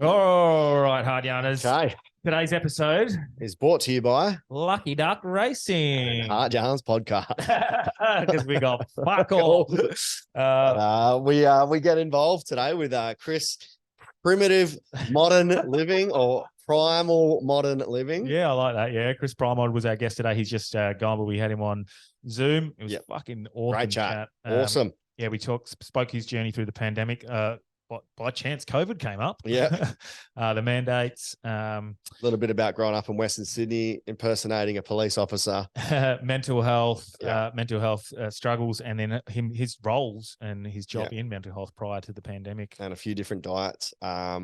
All right, hard yarners. Okay. Today's episode Is brought to you by Lucky Duck Racing. Hard Yarns Podcast. Because we got fuck all. We get involved today with Chris, Primitive Modern Living or Primal Modern Living. Yeah, I like that. Yeah, Chris Primod was our guest today. He's just gone, but we had him on Zoom. It was fucking awesome. Great chat. Awesome. Yeah, we spoke his journey through the pandemic. By chance, COVID came up. Yeah. The mandates. A little bit about growing up in Western Sydney, impersonating a police officer. Mental health struggles, and then his roles and his job in mental health prior to the pandemic. And a few different diets,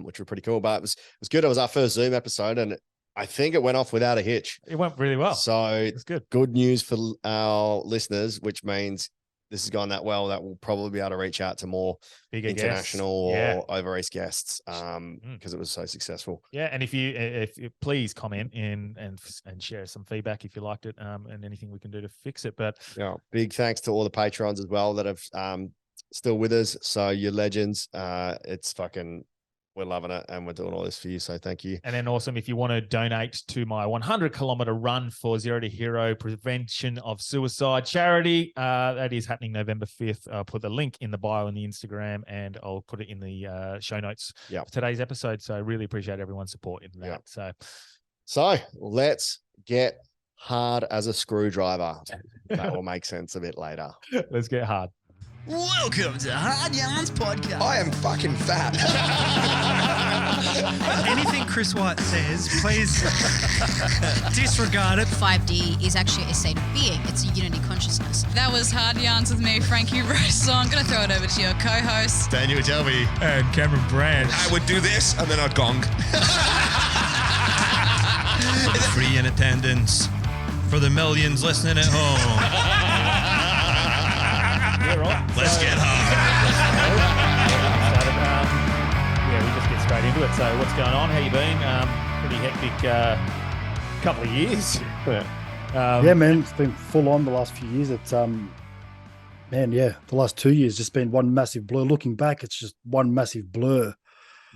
which were pretty cool. But it was good. It was our first Zoom episode, and I think it went off without a hitch. It went really well. So it's good. Good news for our listeners, which means this has gone that well that we'll probably be able to reach out to more bigger international or over East guests because it was so successful. Yeah, and if you please comment in and share some feedback if you liked it and anything we can do to fix it. But big thanks to all the patrons as well that have still with us. So you're legends. We're loving it, and we're doing all this for you. So thank you. And then awesome, if you want to donate to my 100-kilometer run for Zero to Hero Prevention of Suicide charity, that is happening November 5th. I'll put the link in the bio on the Instagram, and I'll put it in the show notes for today's episode. So I really appreciate everyone's support in that. So let's get hard as a screwdriver. That will make sense a bit later. Let's get hard. Welcome to Hard Yarns Podcast. I am fucking fat. Anything Chris White says, please disregard it. 5D is actually a state of being. It's a unity consciousness. That was Hard Yarns with me, Frankie Rose. So I'm going to throw it over to your co-host, Daniel Delby. And Cameron Brand. I would do this and then I'd gong. Free in attendance for the millions listening at home. Right. Let's get hard. We just get straight into it. So what's going on? How you been? Pretty hectic couple of years. Yeah, man, it's been full on the last few years. It's the last 2 years just been one massive blur. Looking back, it's just one massive blur.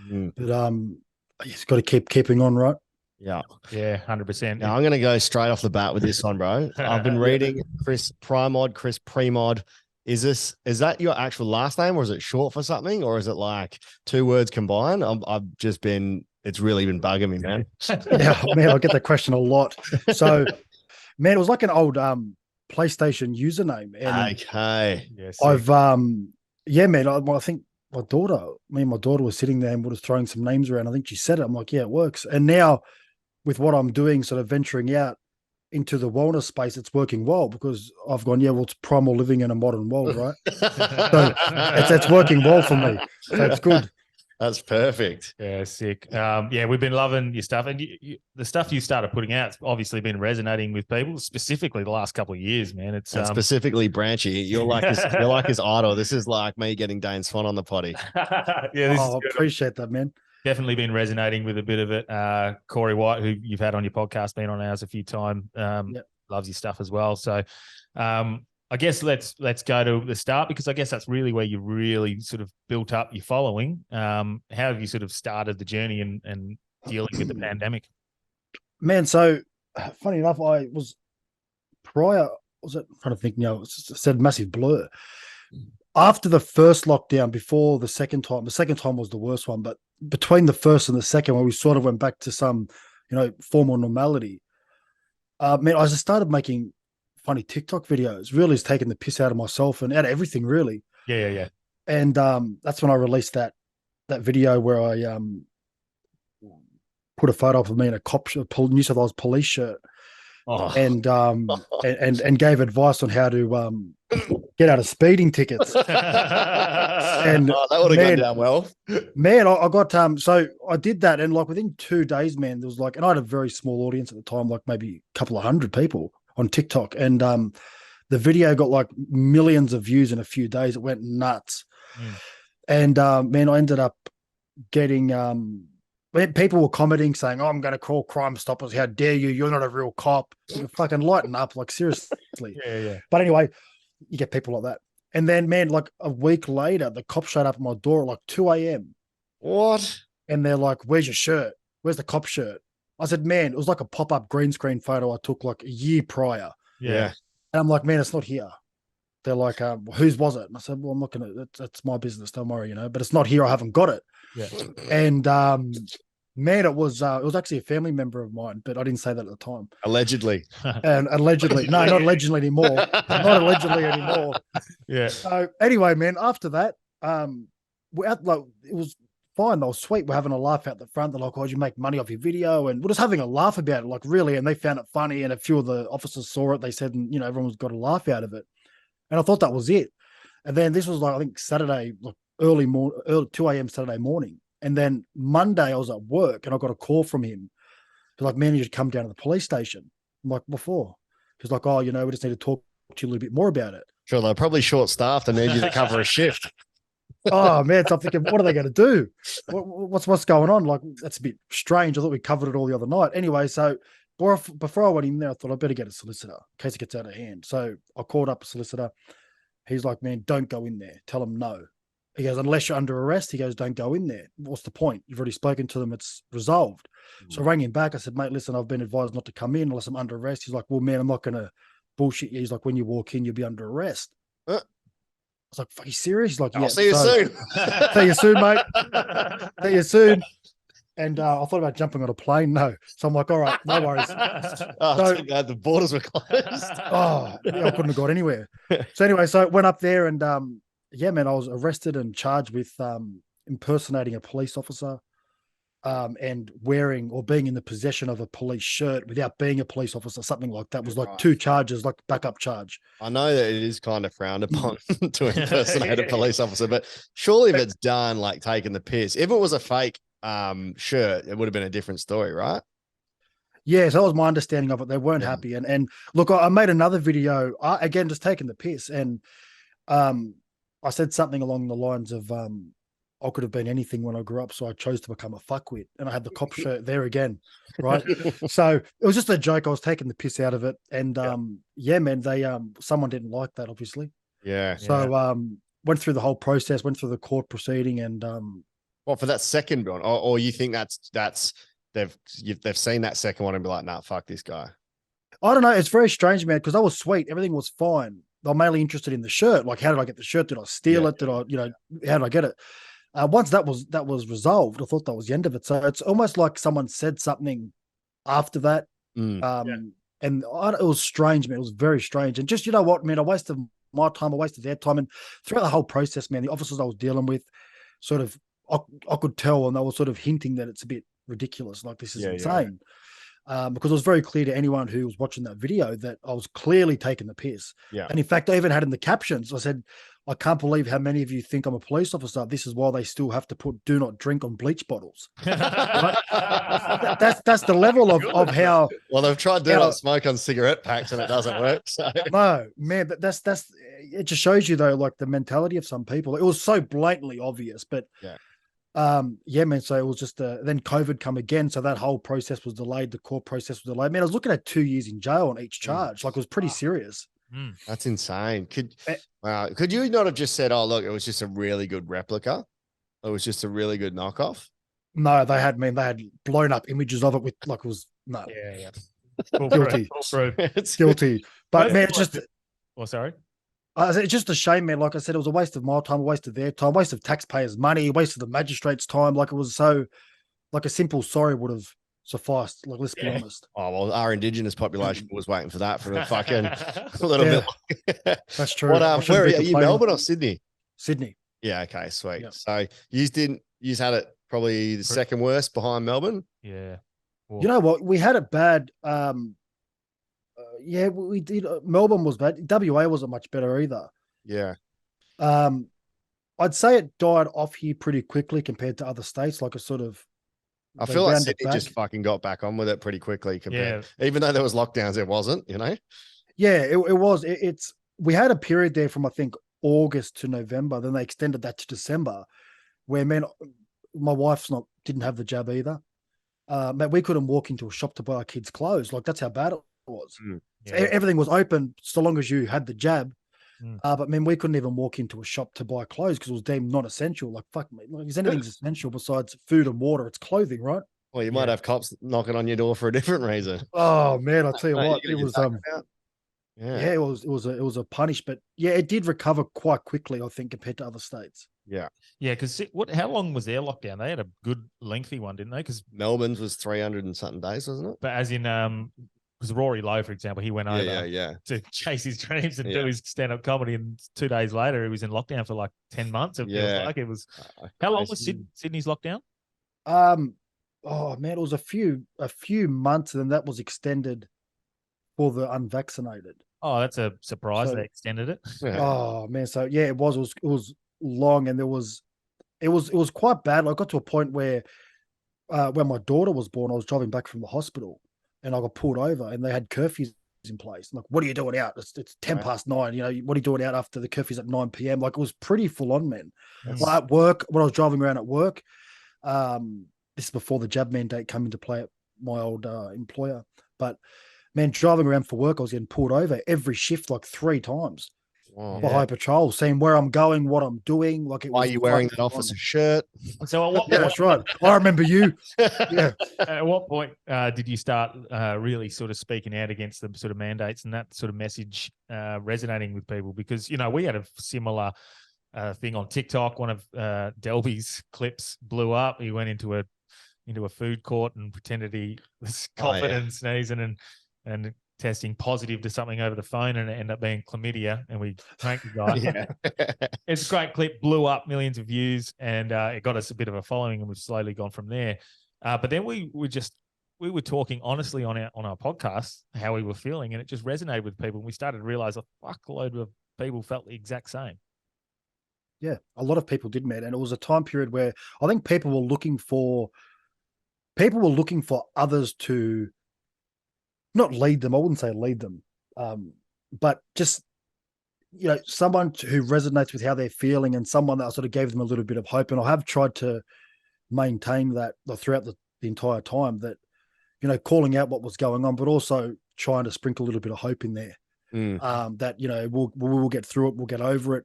But you just got to keep keeping on, right? Yeah, 100%. Now I'm going to go straight off the bat with this one, bro. I've been reading Chris Primod. Is that your actual last name, or is it short for something, or is it like two words combined? It's really been bugging me, man. Yeah, man, I get that question a lot. So, man, it was like an old PlayStation username. And okay. Yes. I think me and my daughter were sitting there and we were sitting some names around. I think she said it. I'm like, yeah, it works. And now with what I'm doing, sort of venturing out into the wellness space, it's working well because I've gone, it's primal living in a modern world, right? So it's working well for me. So it's good. That's perfect. Yeah, sick. We've been loving your stuff, and the stuff you started putting out, it's obviously been resonating with people, specifically the last couple of years, man. It's specifically Branchy. You're like his idol. This is like me getting Dane Swan on the potty. I appreciate that, man. Definitely been resonating with a bit of it. Corey White, who you've had on your podcast, been on ours a few times, loves your stuff as well. So I guess let's go to the start, because I guess that's really where you really sort of built up your following. How have you sort of started the journey and dealing with the pandemic? Man, so funny enough, I'm trying to think now, it said massive blur. After the first lockdown, before the second time was the worst one, but between the first and the second one, we sort of went back to some, formal normality. I just started making funny TikTok videos, really is taking the piss out of myself and out of everything, really. Yeah. And that's when I released that video where I put a photo of me in a New South Wales police shirt. And gave advice on how to get out of speeding tickets. And that would have gone down well. Man, I got so I did that, and like within 2 days, man, there was and I had a very small audience at the time, like maybe a couple of hundred people on TikTok, and the video got like millions of views in a few days. It went nuts. And man, I ended up getting people were commenting saying, I'm going to call Crime Stoppers. How dare you? You're not a real cop. You fucking lighten up. Like, seriously. Yeah. But anyway, you get people like that. And then, man, like a week later, the cops showed up at my door at like 2 a.m. What? And they're like, "Where's your shirt? Where's the cop shirt?" I said, "Man, it was like a pop-up green screen photo I took like a year prior." Yeah. And I'm like, "Man, it's not here." They're like, "Whose was it?" And I said, "Well, I'm not gonna. That's my business. Don't worry, but it's not here. I haven't got it." Yeah. And man, it was actually a family member of mine, but I didn't say that at the time. Allegedly. And allegedly, no, not allegedly anymore. Not allegedly anymore. Yeah. So anyway, man, after that, we out, like, it was fine. They were sweet. We're having a laugh out the front. They're like, "Oh, you make money off your video?" And we're just having a laugh about it, like, really. And they found it funny. And a few of the officers saw it. They said, and, everyone's got a laugh out of it. And I thought that was it. And then this was like, I think Saturday, like early 2 a.m. Saturday morning. And then Monday I was at work and I got a call from him. He's like, "Man, you should come down to the police station." I'm like, "Before?" He's like, "Oh, we just need to talk to you a little bit more about it." Sure, they're probably short-staffed and need you to cover a shift. Oh man, so I'm thinking, what are they going to do? What's going on? Like, that's a bit strange. I thought we covered it all the other night. Anyway, so before I went in there, I thought I better get a solicitor in case it gets out of hand. So I called up a solicitor. He's like, "Man, don't go in there. Tell them no." He goes, "Unless you're under arrest," he goes, "don't go in there. What's the point? You've already spoken to them. It's resolved." So I rang him back. I said, "Mate, listen, I've been advised not to come in unless I'm under arrest." He's like, "Well, man, I'm not going to bullshit you." He's like, "When you walk in, you'll be under arrest." I was like, "Fuck, you serious?" He's like, "Yeah." I'll see you soon. See you soon, mate. See you soon. And I thought about jumping on a plane. No. So I'm like, "All right, no worries." Oh, too bad the borders were closed. I couldn't have got anywhere. So anyway, so I went up there and yeah, man, I was arrested and charged with impersonating a police officer and wearing or being in the possession of a police shirt without being a police officer, something like that. Was like 2 charges, like backup charge. I know that it is kind of frowned upon to impersonate a police officer, but surely if it's done, like taking the piss, if it was a fake shirt, it would have been a different story, right? Yeah, so that was my understanding of it. They weren't happy. And look, I made another video, again, just taking the piss. And I said something along the lines of, I could have been anything when I grew up, so I chose to become a fuckwit. And I had the cop shirt there again, right? So it was just a joke. I was taking the piss out of it. And yeah, man, they someone didn't like that, obviously. Yeah. So went through the whole process, went through the court proceeding, and well, for that second one, or you think that's they've seen that second one and be like, "Nah, fuck this guy." I don't know. It's very strange, man, because they were sweet. Everything was fine. They're mainly interested in the shirt. Like, how did I get the shirt? Did I steal it? Did I, how did I get it? Once that was resolved, I thought that was the end of it. So it's almost like someone said something after that. And it was strange, man. It was very strange. And just, you know what, man, I wasted my time, I wasted their time. And throughout the whole process, man, the officers I was dealing with sort of, I could tell, and they were sort of hinting that it's a bit ridiculous. Like, this is insane. Because it was very clear to anyone who was watching that video that I was clearly taking the piss. Yeah. And in fact, I even had in the captions, I said, "I can't believe how many of you think I'm a police officer. This is why they still have to put 'do not drink' on bleach bottles." Right? That's the level of how. Well, they've tried do not smoke on cigarette packs and it doesn't work. So no, man, that's it. Just shows you though, like the mentality of some people. It was so blatantly obvious, but yeah, man. So it was just then COVID come again, so that whole process was delayed. The court process was delayed. Man, I was looking at 2 years in jail on each charge. Like, it was pretty serious. That's insane. Could you not have just said, "Oh, look, it was just a really good replica. It was just a really good knockoff"? No, they had blown up images of it with, like, it was no. Yeah. Guilty. It's Guilty. But man, it's just sorry. it's just a shame, man. Like I said, it was a waste of my time, a waste of their time, waste of taxpayers' money, a waste of the magistrate's time. Like, it was so, like, a simple sorry would have sufficed. Like, let's be honest. Oh, well, our indigenous population was waiting for that for a fucking little bit. That's true. Where are you, Melbourne or Sydney? Sydney. Yeah, okay, sweet. Yep. So you had it probably the second worst behind Melbourne. Yeah. You know what? We had it bad. Yeah, we did. Melbourne was bad. WA wasn't much better either. Yeah. I'd say it died off here pretty quickly compared to other states. Like, a sort of, I feel like Sydney just fucking got back on with it pretty quickly compared. Even though there was lockdowns, it wasn't, Yeah, it was. We had a period there from, I think, August to November. Then they extended that to December, where, man, my wife's didn't have the jab either. Man, we couldn't walk into a shop to buy our kids clothes. Like, that's how bad it was. So everything was open so long as you had the jab. But man, we couldn't even walk into a shop to buy clothes because it was deemed non-essential. Like, fuck me, like, if anything's essential besides food and water, it's clothing, right? Well, you might have cops knocking on your door for a different reason. Oh man, I'll tell you Mate, what, you it was gotta yeah, it was a punish, but yeah, it did recover quite quickly, I think, compared to other states. Yeah. Yeah, because how long was their lockdown? They had a good lengthy one, didn't they? Because Melbourne's was 300 and something days, wasn't it? but as in because Rory Lowe, for example, he went over Yeah. to chase his dreams and do his stand-up comedy, and 2 days later he was in lockdown for like 10 months. It feels like it was. How long was Sydney's lockdown? Oh man, it was a few months, and then that was extended for the unvaccinated. Oh, that's a surprise. So- They extended it. Oh man, so yeah, it was long, and it was quite bad. I got to a point where when my daughter was born, I was driving back from the hospital, and I got pulled over, and they had curfews in place. I'm like, what are you doing out? It's 9:10. You know, what are you doing out after the curfew's at 9 p.m.? Like, it was pretty full on, man. Well, at work, when I was driving around at work, this is before the jab mandate came into play at my old employer, but man, driving around for work, I was getting pulled over every shift like 3 times for high patrol, seeing where I'm going, what I'm doing. Like, why are you wearing that officer shirt? So at what Yeah, that's right. I remember you. Yeah. At what point did you start really sort of speaking out against the sort of mandates and that sort of message resonating with people? Because, you know, we had a similar thing on TikTok. One of Delby's clips blew up. He went into a food court and pretended he was coughing and sneezing and testing positive to something over the phone, and it ended up being chlamydia, and we pranked the guy. It's a great clip, blew up, millions of views, and it got us a bit of a following, and we've slowly gone from there. But then we were talking honestly on our podcast how we were feeling, and it just resonated with people, and we started to realize a fuckload of people felt the exact same. Yeah, a lot of people did, man, and it was a time period where I think people were looking for others to not lead them. I wouldn't say lead them, but just, you know, someone who resonates with how they're feeling, and someone that sort of gave them a little bit of hope. And I have tried to maintain that throughout the entire time, that, you know, calling out what was going on, but also trying to sprinkle a little bit of hope in there. That, you know, we'll get through it, we'll get over it.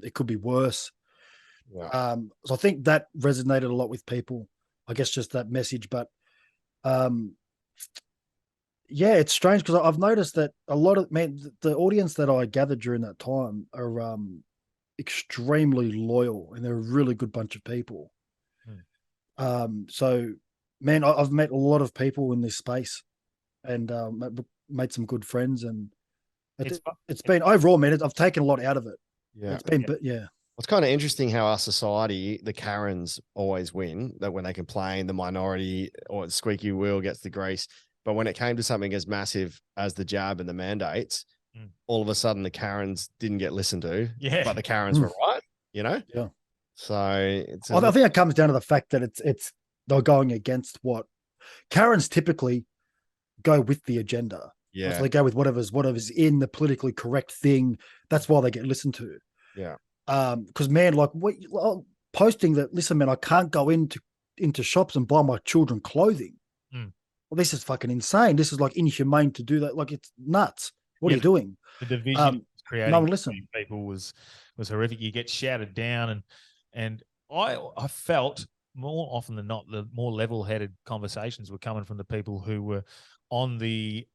It could be worse. So I think that resonated a lot with people. I guess just that message, but yeah, it's strange because I've noticed that a lot of the audience that I gathered during that time are extremely loyal, and they're a really good bunch of people. So man, I've met a lot of people in this space, and made some good friends, and it's been overall, man, I've taken a lot out of it. It's been, but It's kind of interesting how our society, the Karens always win, that when they complain, the minority or the squeaky wheel gets the grease. But when it came to something as massive as the jab and the mandates, all of a sudden the Karens didn't get listened to. Yeah. But the Karens were right, you know? Yeah. So it's I think it comes down to the fact that it's they're going against what Karens typically go with the agenda. Yeah. So they go with whatever's in the politically correct thing. That's why they get listened to. Yeah. Because man, like posting that, listen, man, I can't go into shops and buy my children clothing. Well, this is fucking insane. This is like inhumane to do that. Like, it's nuts. What are you doing? The division creating no one listened. People was horrific. You get shouted down, and I felt more often than not the more level-headed conversations were coming from the people who were on the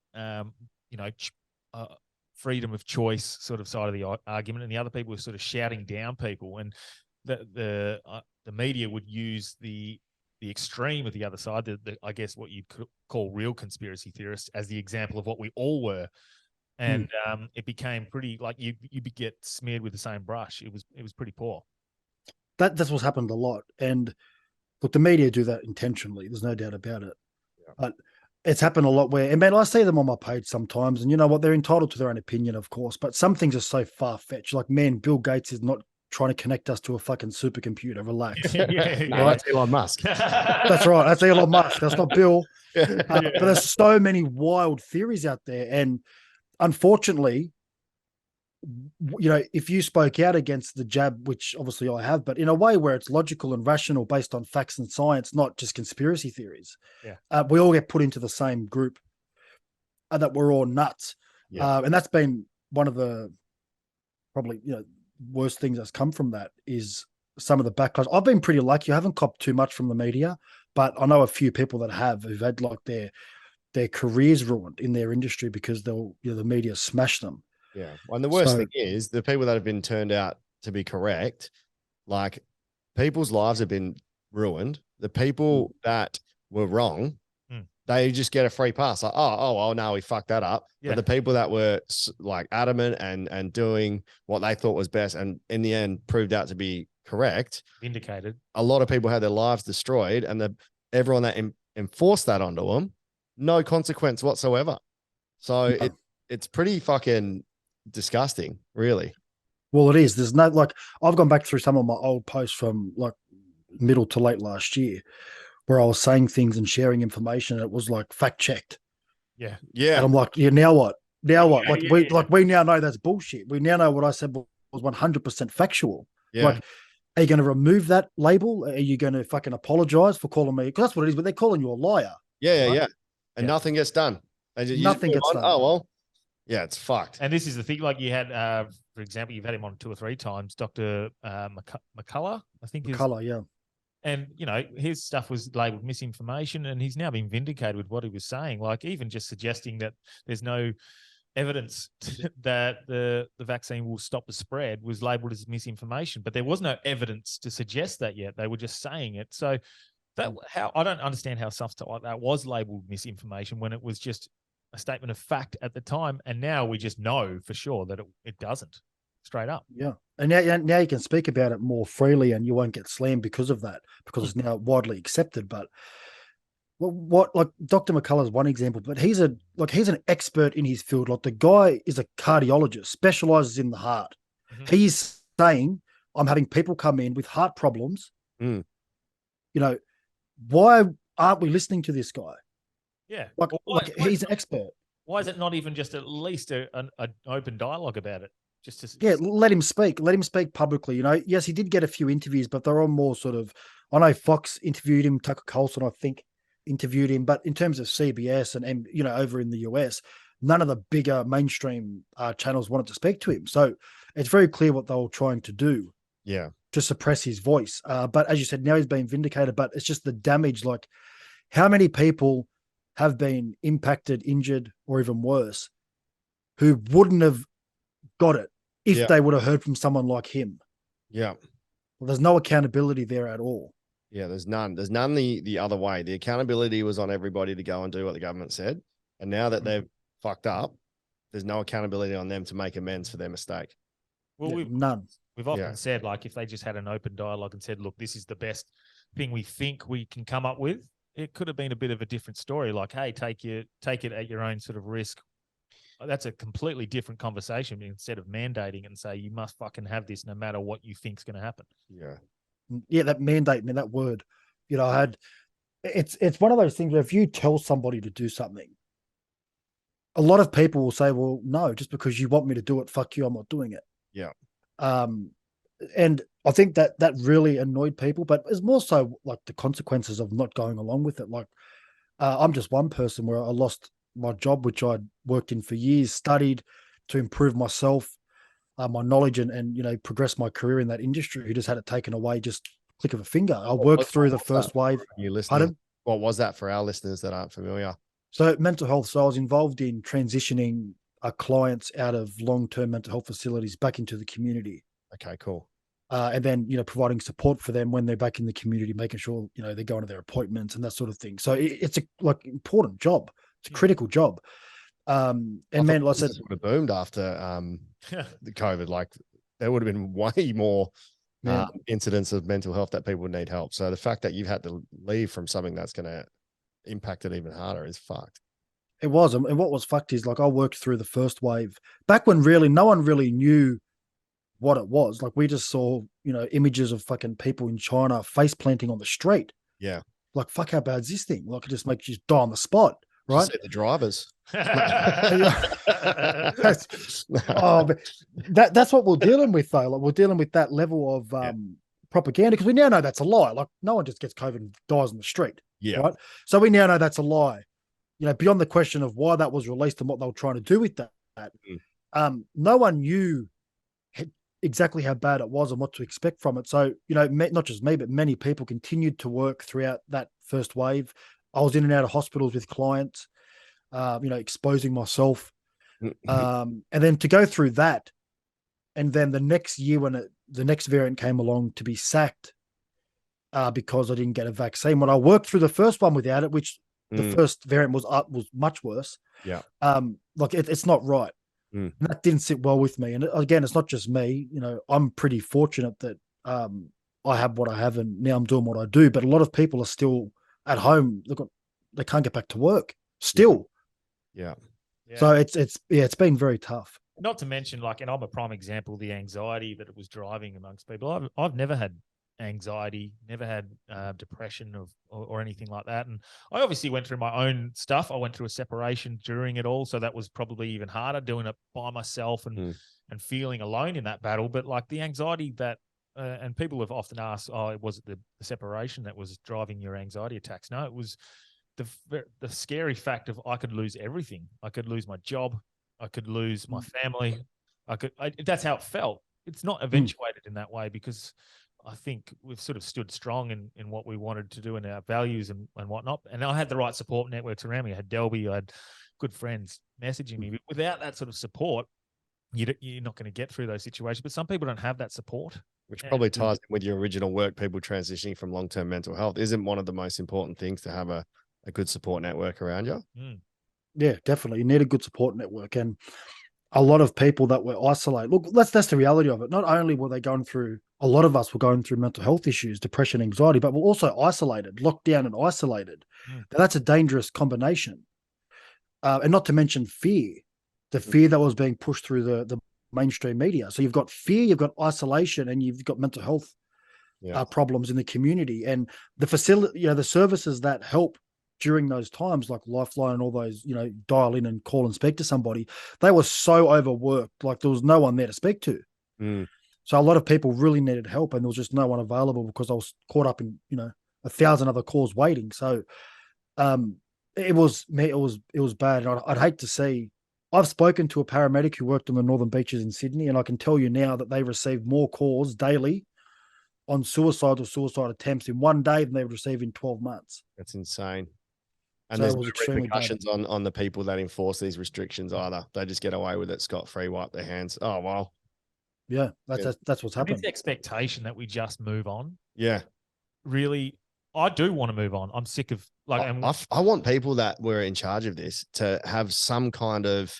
freedom of choice sort of side of the argument, and the other people were sort of shouting down people, and the media would use the extreme of the other side, I guess what you'd call real conspiracy theorists, as the example of what we all were, and it became pretty like you get smeared with the same brush. It was pretty poor. That's what's happened a lot, and look, the media do that intentionally. There's no doubt about it. But it's happened a lot where, and man, I see them on my page sometimes, and you know what? They're entitled to their own opinion, of course, but some things are so far fetched. Like, man, Bill Gates is not trying to connect us to a fucking supercomputer. Relax. That's Elon Musk. That's right. That's Elon Musk. That's not Bill. But there's so many wild theories out there, and unfortunately, you know, if you spoke out against the jab, which obviously I have, but in a way where it's logical and rational based on facts and science, not just conspiracy theories, we all get put into the same group, and that we're all nuts. And that's been one of the probably, worst things that's come from that is some of the backlash. I've been pretty lucky. I haven't copped too much from the media, but I know a few people that who've had like their careers ruined in their industry because the media smashed them. Yeah. And the worst thing is the people that have been turned out to be correct, like people's lives have been ruined. The people that were wrong, they just get a free pass. Like, oh, no, we fucked that up. Yeah. But the people that were like adamant and doing what they thought was best, and in the end proved out to be correct, vindicated. A lot of people had their lives destroyed, and everyone that enforced that onto them, no consequence whatsoever. So it's pretty fucking disgusting, really. Well, it is. There's no, like, I've gone back through some of my old posts from like middle to late last year where I was saying things and sharing information. And it was like fact checked. Yeah. Yeah. And I'm like, yeah, now what? Now what? Yeah, like we now know that's bullshit. We now know what I said was 100% factual. Yeah. Like, are you going to remove that label? Are you going to fucking apologize for calling me? Because that's what it is, but they're calling you a liar. Yeah. right? Yeah. And nothing gets done. Nothing gets done. Oh, well. Yeah, it's fucked. And this is the thing, like you had, for example, you've had him on 2 or 3 times, Dr. McCullough, I think. McCullough, yeah. And, his stuff was labeled misinformation, and he's now been vindicated with what he was saying. Like, even just suggesting that there's no evidence that the vaccine will stop the spread was labeled as misinformation. But there was no evidence to suggest that yet. They were just saying it. So I don't understand how stuff like that was labeled misinformation when it was just a statement of fact at the time, and now we just know for sure that it doesn't, straight up. Yeah, and now you can speak about it more freely, and you won't get slammed because of that, because it's now widely accepted. But what like Dr. McCullough is one example, but he's an expert in his field. Like, the guy is a cardiologist, specializes in the heart. Mm-hmm. He's saying, I'm having people come in with heart problems. Why aren't we listening to this guy? Yeah, he's an expert. Why is it not even just at least an open dialogue about it? Let him speak. Let him speak publicly. Yes, he did get a few interviews, but they're all more sort of. I know Fox interviewed him, Tucker Carlson, I think, interviewed him, but in terms of CBS and over in the US, none of the bigger mainstream channels wanted to speak to him. So it's very clear what they were trying to do. Yeah, to suppress his voice. But as you said, now he's been vindicated. But it's just the damage. Like, how many people have been impacted, injured, or even worse, who wouldn't have got it if they would have heard from someone like him? Yeah. Well, there's no accountability there at all. Yeah, there's none. There's none the other way. The accountability was on everybody to go and do what the government said. And now that they've fucked up, there's no accountability on them to make amends for their mistake. Well, none. We've often said, like, if they just had an open dialogue and said, look, this is the best thing we think we can come up with, it could have been a bit of a different story. Like, hey, take it at your own sort of risk. That's a completely different conversation instead of mandating and say, you must fucking have this no matter what you think's going to happen. Yeah. Yeah, that mandate, man, that word, it's one of those things where if you tell somebody to do something, a lot of people will say, well, no, just because you want me to do it, fuck you, I'm not doing it. Yeah. And I think that really annoyed people, but it's more so like the consequences of not going along with it. Like, I'm just one person where I lost my job, which I'd worked in for years, studied to improve myself, my knowledge and progress my career in that industry, who just had it taken away, just click of a finger. I worked through the first wave. You listening? What was that for our listeners that aren't familiar? So mental health. So I was involved in transitioning our clients out of long-term mental health facilities back into the community. Okay, cool. And then, providing support for them when they're back in the community, making sure, they're going to their appointments and that sort of thing. So it's a important job. It's a critical job. And man, like I said, would have boomed after the COVID. Like, there would have been way more incidents of mental health that people would need help. So the fact that you've had to leave from something that's going to impact it even harder is fucked. It was. And what was fucked is, like, I worked through the first wave back when really no one really knew what it was. Like, we just saw, images of fucking people in China face planting on the street. Yeah. Like, fuck, how bad's this thing? Like, it just makes you die on the spot. Right. The drivers. That's what we're dealing with, though. Like, we're dealing with that level of propaganda, because we now know that's a lie. Like, no one just gets COVID and dies on the street. Yeah. Right. So we now know that's a lie. Beyond the question of why that was released and what they were trying to do with that, no one knew exactly how bad it was and what to expect from it. So, you know, not just me, but many people continued to work throughout that first wave. I was in and out of hospitals with clients, you know, exposing myself. And then to go through that, and then the next year when the next variant came along, to be sacked because I didn't get a vaccine. When I worked through the first one without it, which the first variant was much worse. Yeah. Like it's not right. And that didn't sit well with me. And again, it's not just me. You know, I'm pretty fortunate that I have what I have, and now I'm doing what I do. But a lot of people are still at home. They can't get back to work still. Yeah. So it's been very tough. Not to mention, like, and I'm a prime example, the anxiety that it was driving amongst people. I've never had anxiety, never had depression or anything like that. And I obviously went through my own stuff. I went through a separation during it all. So that was probably even harder, doing it by myself and feeling alone in that battle. But like the anxiety that, and people have often asked, oh, was it the separation that was driving your anxiety attacks? No, it was the scary fact of I could lose everything. I could lose my job. I could lose my family. That's how it felt. It's not eventuated in that way because I think we've sort of stood strong in what we wanted to do and our values and whatnot. And I had the right support networks around me. I had Delby, I had good friends messaging me. But without that sort of support, you're not going to get through those situations. But some people don't have that support. Which probably ties in with your original work, people transitioning from long-term mental health. Isn't one of the most important things to have a good support network around you? Yeah, definitely. You need a good support network. And a lot of people that were isolated. Look, that's the reality of it. Not only were they going through, a lot of us were going through mental health issues, depression, anxiety, but we're also isolated, locked down and isolated. Now, that's a dangerous combination. And not to mention fear, the fear that was being pushed through the mainstream media. So you've got fear, you've got isolation, and you've got mental health problems in the community. And the facility, you know, the services that help during those times, like Lifeline and all those, you know, dial in and call and speak to somebody, they were so overworked, like there was no one there to speak to. So a lot of people really needed help, and there was just no one available because I was caught up in, you know, 1,000 other calls waiting. So it was bad. And I'd hate to see. I've spoken to a paramedic who worked on the Northern Beaches in Sydney, and I can tell you now that they receive more calls daily on suicide or suicide attempts in one day than they would receive in 12 months. That's insane. And So there's it was no extremely repercussions on the people that enforce these restrictions either. They just get away with it scot-free, wipe their hands. Oh, wow. Yeah, that's what's happening. It's the expectation that we just move on. Yeah. Really, I do want to move on. I'm sick of I want people that were in charge of this to have some kind of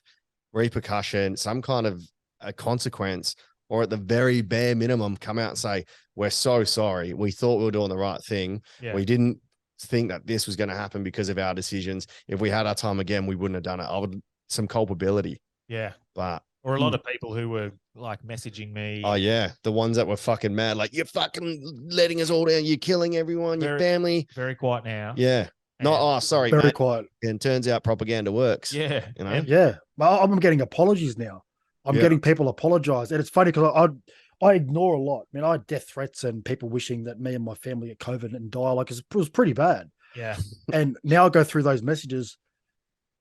repercussion, some kind of a consequence, or at the very bare minimum, come out and say, we're so sorry. We thought we were doing the right thing. Yeah. We didn't think that this was going to happen because of our decisions. If we had our time again, we wouldn't have done it. Some culpability. Yeah. But or a lot of people who were like messaging me. Oh yeah, the ones that were fucking mad, like you're fucking letting us all down. You're killing everyone, your family. Very quiet now. Yeah. Sorry, very mate. quiet. And turns out propaganda works. Yeah. You know? Yeah. Well, I'm getting apologies now. I'm getting people apologize. And it's funny because I ignore a lot. I mean, I had death threats and people wishing that me and my family get COVID and die. Like it was pretty bad. Yeah. And now I go through those messages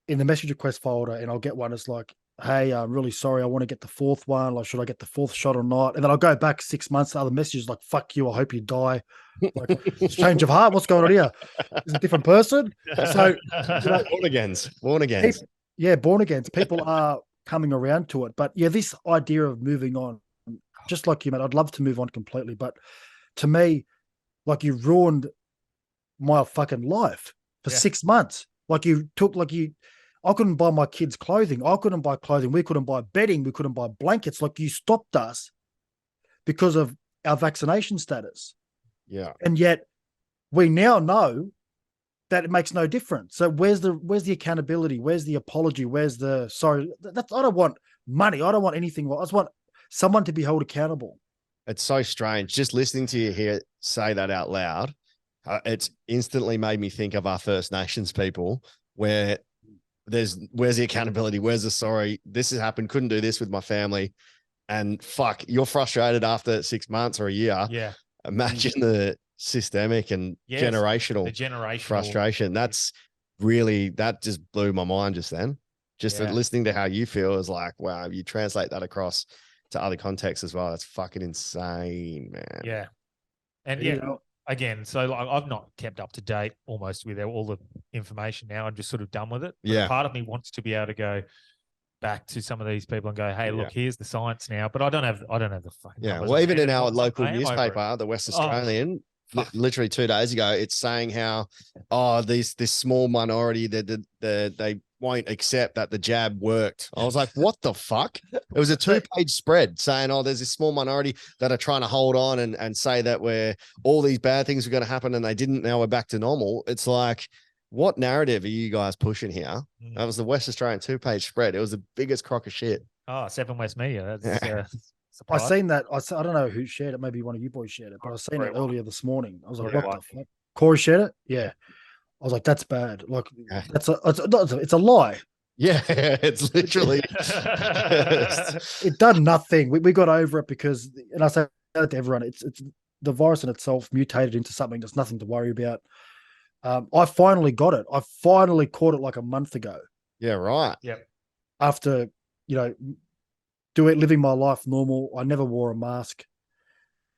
in the message request folder, and I'll get one. It's like, hey, I'm really sorry. I want to get the fourth one. Like, should I get the fourth shot or not? And then I'll go back 6 months to other messages like, fuck you. I hope you die. Like, it's change of heart. What's going on here? Is it a different person? So, you know, born again. Yeah, born again. People are coming around to it. But yeah, this idea of moving on, just like you, mate, I'd love to move on completely. But to me, like, you ruined my fucking life for 6 months. Like I couldn't buy my kids clothing. I couldn't buy clothing. We couldn't buy bedding. We couldn't buy blankets. Like, you stopped us because of our vaccination status. Yeah. And yet we now know that it makes no difference. So where's the accountability? Where's the apology? Where's the sorry? I don't want money. I don't want anything. I just want someone to be held accountable. It's so strange. Just listening to you here say that out loud, it's instantly made me think of our First Nations people, where where's the accountability? Where's the sorry? This has happened. Couldn't do this with my family. And fuck, you're frustrated after 6 months or a year. Yeah. Imagine the systemic and generational frustration. That just blew my mind just then. Listening to how you feel is like, wow, you translate that across to other contexts as well. That's fucking insane, man. Yeah. And again, so like, I've not kept up to date almost with all the information now. I'm just sort of done with it. But Yeah. part of me wants to be able to go back to some of these people and go, hey, look, here's the science now. But I don't have the fucking numbers. Well, even in our What's local I am over it. newspaper, the West Australian, fuck. literally 2 days ago, it's saying how this small minority that they won't accept that the jab worked. I was like, what the fuck? It was a 2-page spread saying, there's this small minority that are trying to hold on and say that all these bad things are going to happen and they didn't. Now we're back to normal. It's like, what narrative are you guys pushing here? That was the West Australian 2-page spread. It was the biggest crock of shit. Oh, Seven West Media. That's I seen that. I don't know who shared it. Maybe one of you boys shared it, but I seen it earlier this morning. I was like, what the fuck? Corey shared it? Yeah. I was like, that's bad. Like, it's a lie. Yeah, it's literally it done nothing. We got over it because, and I say that to everyone, it's the virus in itself mutated into something that's nothing to worry about. I finally got it. I finally caught it like a month ago. Yeah, right. Yep. After, living my life normal. I never wore a mask.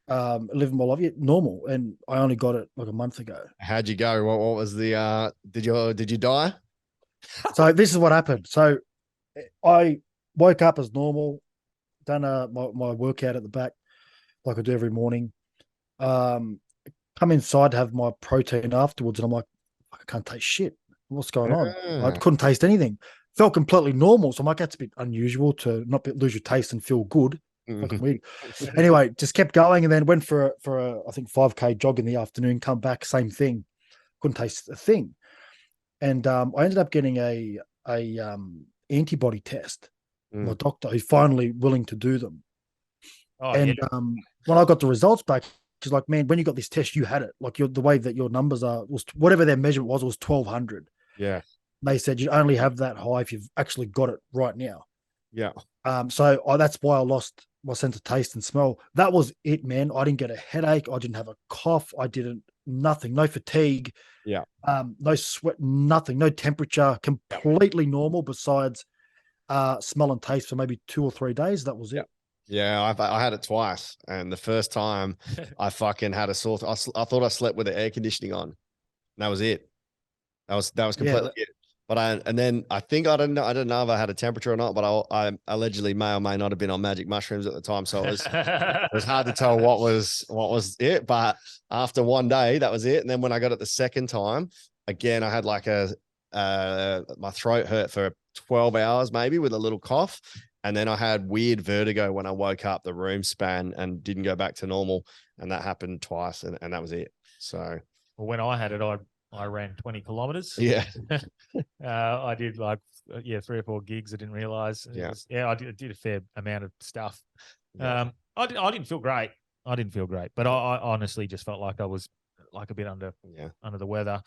Living my life normal, and I only got it like a month ago. How'd you go? What was the did you die? So this is what happened. So I woke up as normal, done my workout at the back like I do every morning. Come inside to have my protein afterwards, and I'm like, I can't taste shit. What's going on? I couldn't taste anything. Felt completely normal. So I'm like, that's a bit unusual to not lose your taste and feel good. Fucking weird. Anyway, just kept going, and then went for a I think 5K jog in the afternoon. Come back, same thing. Couldn't taste a thing. And I ended up getting a antibody test. My doctor, who's finally willing to do them. When I got the results back, she's like, "Man, when you got this test, you had it. Like the way that your numbers was whatever their measurement was 1,200." Yeah. They said you only have that high if you've actually got it right now. Yeah. So that's why I lost my sense of taste and smell. That was it, man. I didn't get a headache. I didn't have a cough. Nothing, no fatigue. Yeah. No sweat, nothing, no temperature, completely normal besides smell and taste for maybe 2 or 3 days. That was it. Yeah, I had it twice. And the first time I fucking had a sore I thought I slept with the air conditioning on. And that was it. That was completely it. But I think I don't know if I had a temperature or not, but I allegedly may or may not have been on magic mushrooms at the time. So it was hard to tell what was it. But after 1 day, that was it. And then when I got it the second time, again, I had like my throat hurt for 12 hours, maybe with a little cough. And then I had weird vertigo when I woke up, the room span and didn't go back to normal. And that happened twice. And that was it. So when I had it, I ran 20 kilometers. Yeah. I did 3 or 4 gigs. I didn't realize. I did a fair amount of stuff. Yeah. I didn't feel great. But I honestly just felt like I was like a bit under the weather.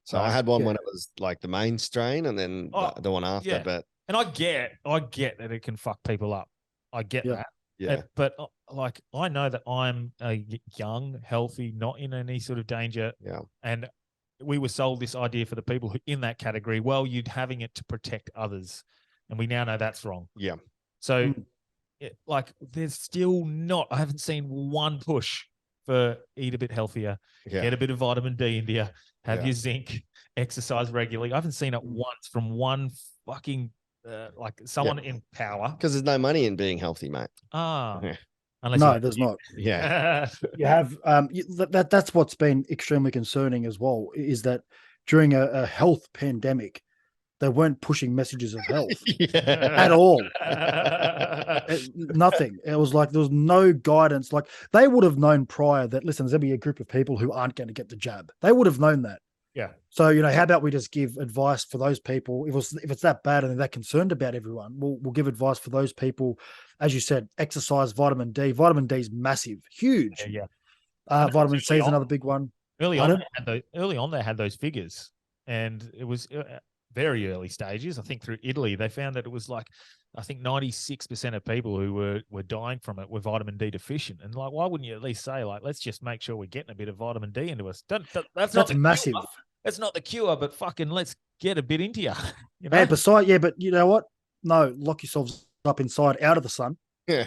So I had one when it was like the main strain and then the one after, but. And I get that it can fuck people up. I get that. Yeah. But like, I know that I'm a young, healthy, not in any sort of danger. Yeah. And we were sold this idea for the people who in that category, well, you're having it to protect others. And we now know that's wrong. Yeah. So there's still I haven't seen one push for eat a bit healthier, get a bit of vitamin D into you, have your zinc, exercise regularly. I haven't seen it once from one fucking someone in power. Because there's no money in being healthy, mate. There's not. Yeah. You have that's what's been extremely concerning as well, is that during a health pandemic, they weren't pushing messages of health at all. Nothing. It was like there was no guidance. Like they would have known prior that, listen, there's going to be a group of people who aren't going to get the jab. They would have known that. Yeah. So, how about we just give advice for those people? If it's that bad and they're that concerned about everyone, we'll give advice for those people. As you said, exercise, vitamin D. Vitamin D is massive, huge. Yeah. Vitamin C is another big one. Early on, they had those figures, and it was very early stages. I think through Italy, they found that it was like, I think 96% of people who were dying from it were vitamin D deficient. And like, why wouldn't you at least say, like, let's just make sure we're getting a bit of vitamin D into us? That's massive. Cure. That's not the cure, but fucking let's get a bit into you. And but you know what? No, lock yourselves up inside, out of the sun. Yeah.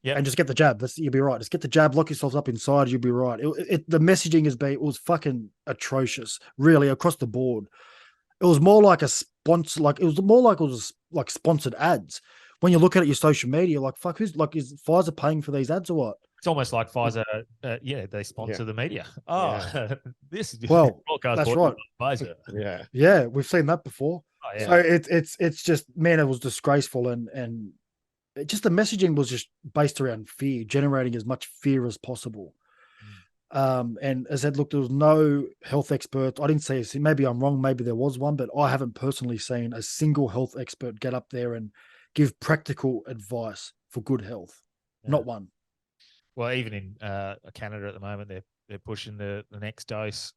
Yeah. and just get the jab. You'll be right. Just get the jab, lock yourselves up inside. You'll be right. The messaging it was fucking atrocious, really, across the board. It was more like a sponsor, like sponsored ads. When you look at your social media, like fuck, is Pfizer paying for these ads or what? It's almost like Pfizer. They sponsor the media. Oh, this is broadcast. That's right. Pfizer. Yeah, we've seen that before. Oh, yeah. So it's just, man, it was disgraceful, and just the messaging was just based around fear, generating as much fear as possible. And as I said, look, there was no health experts. I didn't see, maybe I'm wrong, maybe there was one, but I haven't personally seen a single health expert get up there and give practical advice for good health. Not one. Well, even in Canada at the moment, they're pushing the next dose,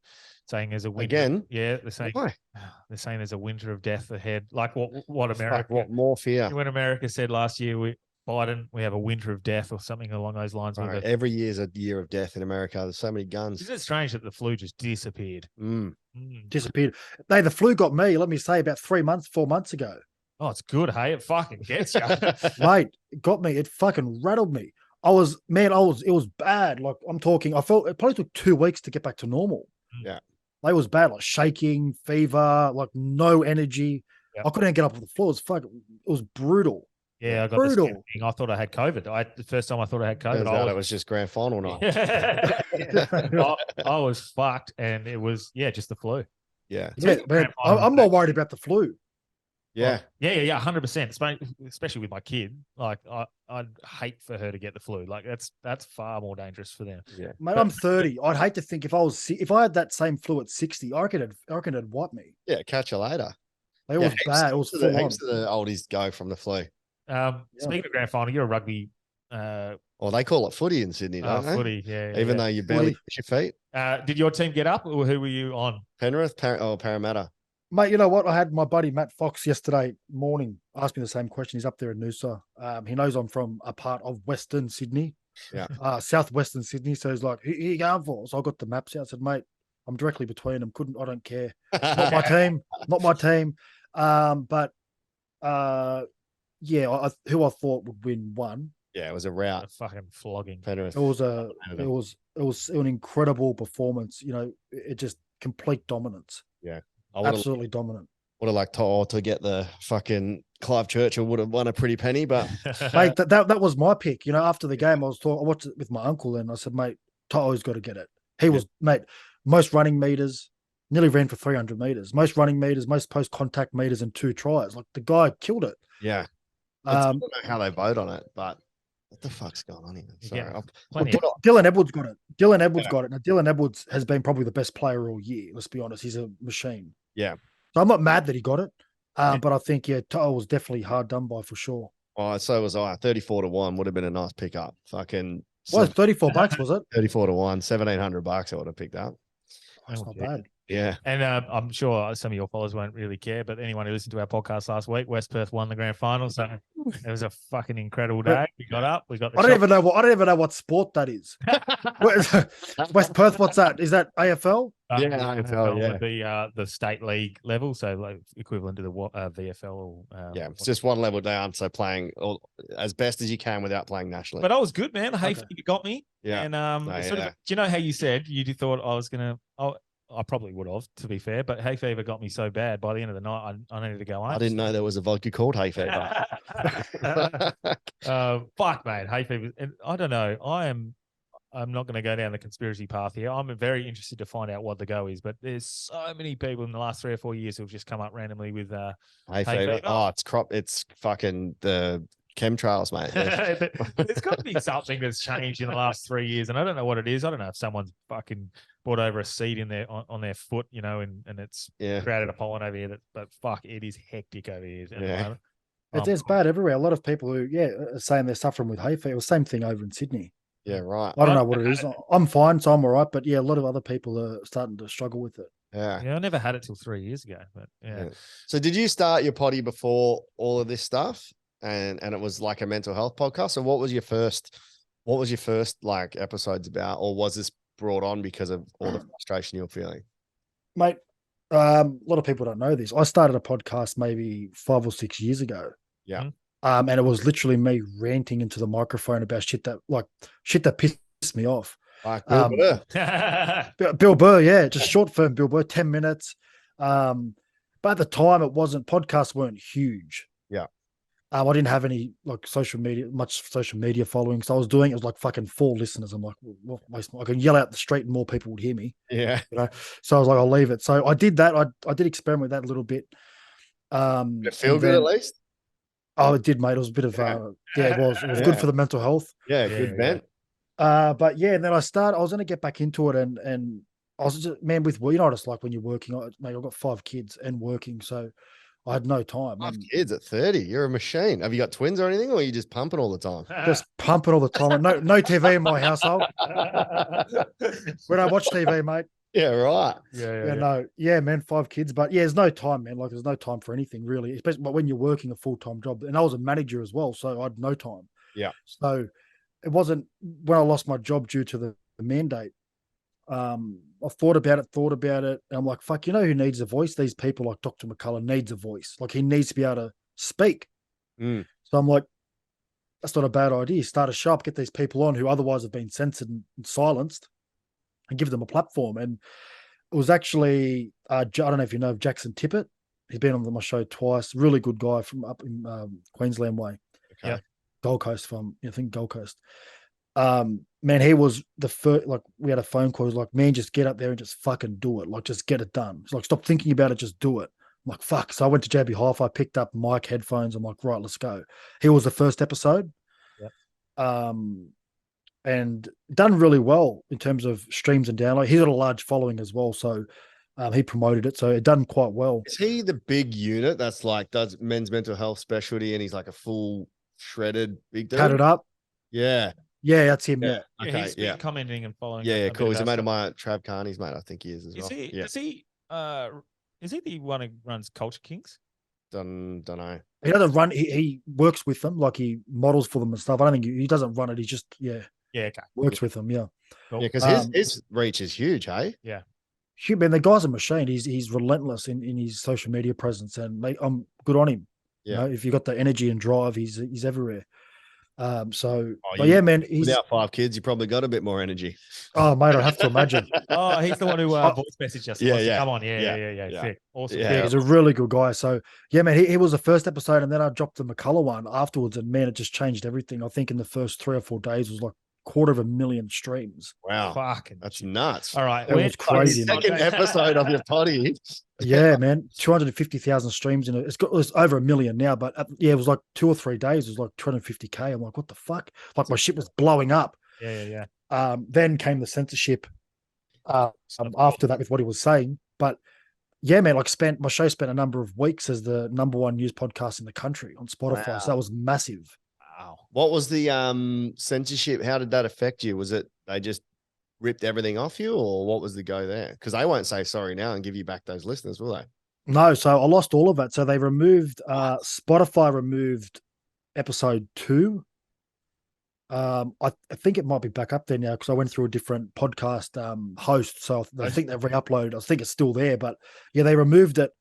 saying there's a winter. Again? Yeah, they're saying there's a winter of death ahead. Like what America? Like what more fear? When America said last year, Biden, we have a winter of death or something along those lines. Right. Every year's a year of death in America. There's so many guns. Isn't it strange that the flu just disappeared? Disappeared. The flu got me, let me say, about 4 months ago. Oh, it's good, hey? It fucking gets you. Mate, it got me. It fucking rattled me. It was bad. Like, I'm talking, I felt it probably took 2 weeks to get back to normal. Yeah. It was bad, like shaking, fever, like no energy. Yep. I couldn't get up off the floor. It was brutal. Yeah, I got this thing. I thought I had COVID. The first time I thought I had COVID, it was just grand final night. I was fucked, and it was just the flu. Yeah, man, I'm not worried about the flu. Yeah, 100%. Especially with my kid, like I'd hate for her to get the flu. Like that's far more dangerous for them. Yeah, mate, I'm 30. I'd hate to think if I had that same flu at 60, I reckon it'd wipe me. Yeah, catch you later. It was bad. It was full on. The oldies go from the flu. Speaking of grand final, you're a rugby. Well, they call it footy in Sydney, don't they? Footy, yeah. Even though you barely push your feet. Did your team get up, or who were you on? Penrith, Parramatta. Mate, you know what? I had my buddy Matt Fox yesterday morning ask me the same question. He's up there in Noosa. He knows I'm from a part of Western Sydney. Yeah. Southwestern Sydney. So he's like, who are you going for? So I got the maps out. I said, mate, I'm directly between them. I don't care. Not my team. But who I thought would win won. Yeah, it was a rout. A fucking flogging. Penrith. It was an incredible performance. You know, it just complete dominance. Yeah. Absolutely dominant. Would have liked to get the fucking Clive Churchill would have won a pretty penny, but mate, that was my pick. You know, after the game, I watched it with my uncle, and I said, mate, To'o's got to get it. He was, mate, most running meters, nearly ran for 300 meters, most running meters, most post contact meters, and 2 tries. Like, the guy killed it. Yeah. I don't know how they vote on it, but what the fuck's going on here? Sorry. Dylan Edwards got it. Dylan Edwards got it. Now, Dylan Edwards has been probably the best player all year. Let's be honest. He's a machine. Yeah. So I'm not mad that he got it. But I think, To'o was definitely hard done by for sure. Oh, so was I. 34-1 would have been a nice pickup. Fucking. Well, it's $34, was it? 34-1, $1,700 I would have picked up. That's not bad. Yeah. And I'm sure some of your followers won't really care, but anyone who listened to our podcast last week, West Perth won the grand final. So it was a fucking incredible day. We got up. We got the I don't even know what sport that is. West Perth, what's that? Is that AFL? AFL, yeah. Would be the state league level, so like equivalent to the VFL. Or, it's just one level down, so playing as best as you can without playing nationally. But I was good, man. Hey, you got me. Yeah. And do you know how you said you thought I was gonna? I probably would have, to be fair, but hay fever got me so bad by the end of the night, I needed to go home. I didn't know there was a vodka called hay fever. Fuck, mate, hay fever. And I don't know. I'm not going to go down the conspiracy path here. I'm very interested to find out what the go is, but there's so many people in the last 3 or 4 years who've just come up randomly with hay fever. Oh, it's fucking the chemtrails, mate. There's got to be something that's changed in the last 3 years, and I don't know what it is. I don't know if someone's fucking brought over a seed in on their foot, you know, and it's created a pollen over here. But fuck, it is hectic over here. Yeah. It's bad everywhere. A lot of people who are saying they're suffering with hay fever. Same thing over in Sydney. Yeah, right. I don't know what it is. I'm fine, so I'm all right. But a lot of other people are starting to struggle with it. Yeah. I never had it till 3 years ago. But yeah. So did you start your potty before all of this stuff? And it was like a mental health podcast? So what was your first like episodes about? Or was this brought on because of all the frustration you were feeling? Mate, a lot of people don't know this. I started a podcast maybe 5 or 6 years ago. Yeah. And it was literally me ranting into the microphone about shit that pissed me off. Like Bill Burr. Bill Burr, yeah, just short form Bill Burr, 10 minutes. But at the time, podcasts weren't huge. Yeah. I didn't have any much social media following. So I was doing it was like fucking 4 listeners. I'm like, well, I could yell out the street and more people would hear me. Yeah. You know, so I was like, I'll leave it. So I did that. I did experiment with that a little bit. Did it feel good at least? Oh, it did, mate. It was a bit of it was good for the mental health. Yeah, good vent. But yeah, and then I was going to get back into it, and I was just, man, with you know what it's like when you're working. Mate, I've got 5 kids and working, so I had no time. 5 kids at 30, you're a machine. Have you got twins or anything, or are you just pumping all the time? Just pumping all the time. No TV in my household. We don't watch TV, mate. Yeah, right. Yeah, man, 5 kids, but yeah, there's no time, man. Like, there's no time for anything really, especially when you're working a full-time job. And I was a manager as well, so I had no time. Yeah. So it wasn't when I lost my job due to the mandate. I thought about it, and I'm like, fuck, you know who needs a voice? These people like Dr. McCullough needs a voice. Like, he needs to be able to speak. So I'm like, that's not a bad idea. Start a shop, get these people on who otherwise have been censored and silenced, and give them a platform. And it was actually, I don't know if you know of Jackson Tippett. He's been on my show twice. Really good guy from up in Queensland way. Okay. Gold Coast, I think Gold Coast. Man, he was the first, like, we had a phone call. He was like, man, just get up there and just fucking do it. Like, just get it done. It's like, stop thinking about it, just do it. I'm like, fuck. So I went to JB Hi-Fi, picked up mic, headphones. I'm like, right, let's go. He was the first episode. And done really well in terms of streams and download. He's got a large following as well, so he promoted it, so it done quite well. Is he the big unit that's like does men's mental health specialty, and he's like a full shredded big dude? Padded up. Yeah, that's him. Yeah. Yeah, Okay. he's been commenting and following. Yeah, cool. He's a mate of mine. mine, Trav Carney's mate. I think he is as well. Is he the one who runs Culture Kings? Don't know. He doesn't run. He works with them, like he models for them and stuff. I don't think he doesn't run it. He just works with them. Yeah, cool. Yeah, because his reach is huge. Hey, yeah. Man, the guy's a machine. He's relentless in his social media presence, and mate, I'm good on him. Yeah, you know, if you got the energy and drive, he's everywhere. But yeah, man, he's without 5 kids, you probably got a bit more energy. Oh, mate, I have to imagine. He's the one who voice messaged us. Yeah. Come on, yeah. Sick. Awesome. Yeah, he's a really good guy. So yeah, man, he was the first episode, and then I dropped the McCullough one afterwards, and man, it just changed everything. I think in the first 3 or 4 days it was like 250,000 streams. Wow, fucking that's nuts. All right, it was crazy. Second episode of your potty. Yeah, man, 250,000 streams, and it's over 1 million now. But it was like 2 or 3 days. It was like 250K. I'm like, what the fuck? Like, my shit was blowing up. Yeah. Then came the censorship after that with what he was saying. But yeah, man, like my show spent a number of weeks as the #1 news podcast in the country on Spotify. Wow. So that was massive. Wow. What was the censorship? How did that affect you? Was it they just ripped everything off you, or what was the go there? Because they won't say sorry now and give you back those listeners, will they? No, so I lost all of it. So they removed Spotify removed episode 2. I think it might be back up there now because I went through a different podcast host. So I think they've re-uploaded. I think it's still there, but yeah, they removed it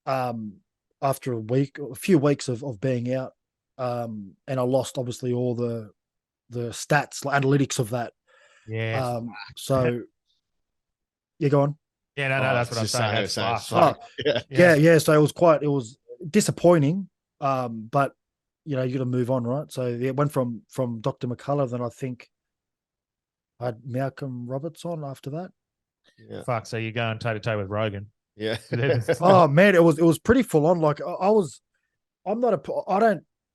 after a few weeks of being out. And I lost obviously all the stats, like analytics of that. Yeah. So you go on. Yeah, no, that's what I'm saying. Yeah. So it was disappointing. But you know, you got to move on, right? So it went from Dr. McCullough, then I think I had Malcolm Roberts on after that. Yeah. Fuck. So you're going toe to toe with Rogan. Yeah. Oh man, it was pretty full on. Like I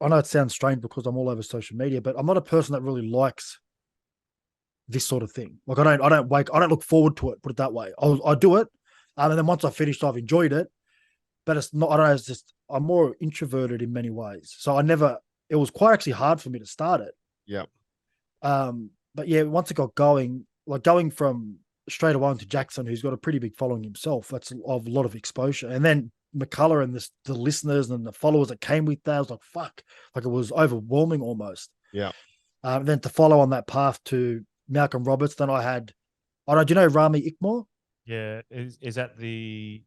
know it sounds strange because I'm all over social media, but I'm not a person that really likes this sort of thing. Like I don't look forward to it, put it that way. I do it. And then once I finished, I've enjoyed it, but it's not, I don't know. It's just, I'm more introverted in many ways. So it was quite actually hard for me to start it. Yeah. But yeah, once it got going, like going from straight away into Jackson, who's got a pretty big following himself, that's a lot of exposure. And then McCullough and the listeners and the followers that came with that, I was like, fuck, like it was overwhelming almost. Yeah. Then to follow on that path to Malcolm Roberts, then I had, do you know Rami Ikmore? Yeah. Is that the,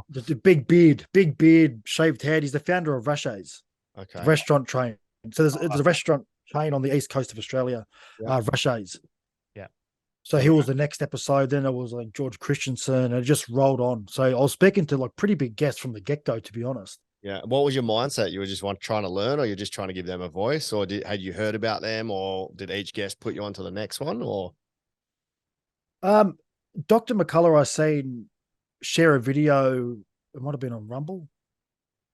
The big beard, shaved head. He's the founder of Rashays, Okay. restaurant chain. So there's a restaurant chain on the east coast of Australia, Yeah. Rashays. Yeah. So he was the next episode. Then it was like George Christensen, and it just rolled on. So I was speaking to like pretty big guests from the get-go, to be honest. Yeah. What was your mindset? You were just trying to learn, or you're just trying to give them a voice, or had you heard about them, or did each guest put you on to the next one, or? Dr. McCullough, I seen share a video. It might have been on Rumble,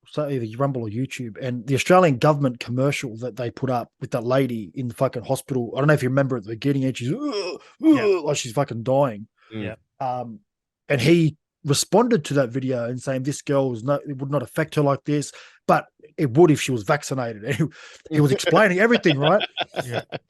so either Rumble or YouTube, and the Australian government commercial that they put up with that lady in the fucking hospital. I don't know if you remember at the beginning, and she's like she's fucking dying. Yeah. And he responded to that video and saying this girl it would not affect her like this, but it would if she was vaccinated. And he was explaining everything, right? Yeah. And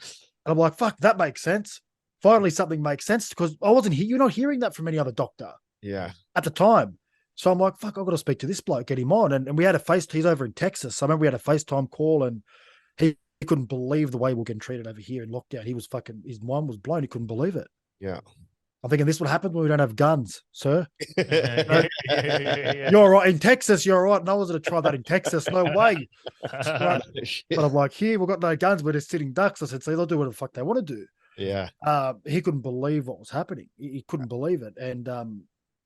I'm like, fuck, that makes sense. Finally, something makes sense, because I wasn't here. You're not hearing that from any other doctor at the time. So I'm like, fuck, I've got to speak to this bloke, get him on. And we had he's over in Texas. So I remember we had a FaceTime call, and he couldn't believe the way we're getting treated over here in lockdown. He was his mind was blown. He couldn't believe it. Yeah. I'm thinking this would happen when we don't have guns, sir. Yeah. You're right. In Texas, you're right. No one's going to try that in Texas. No way. But I'm like, here, we've got no guns. We're just sitting ducks. I said, so they'll do whatever the fuck they want to do. Yeah. He couldn't believe what was happening. He couldn't believe it. And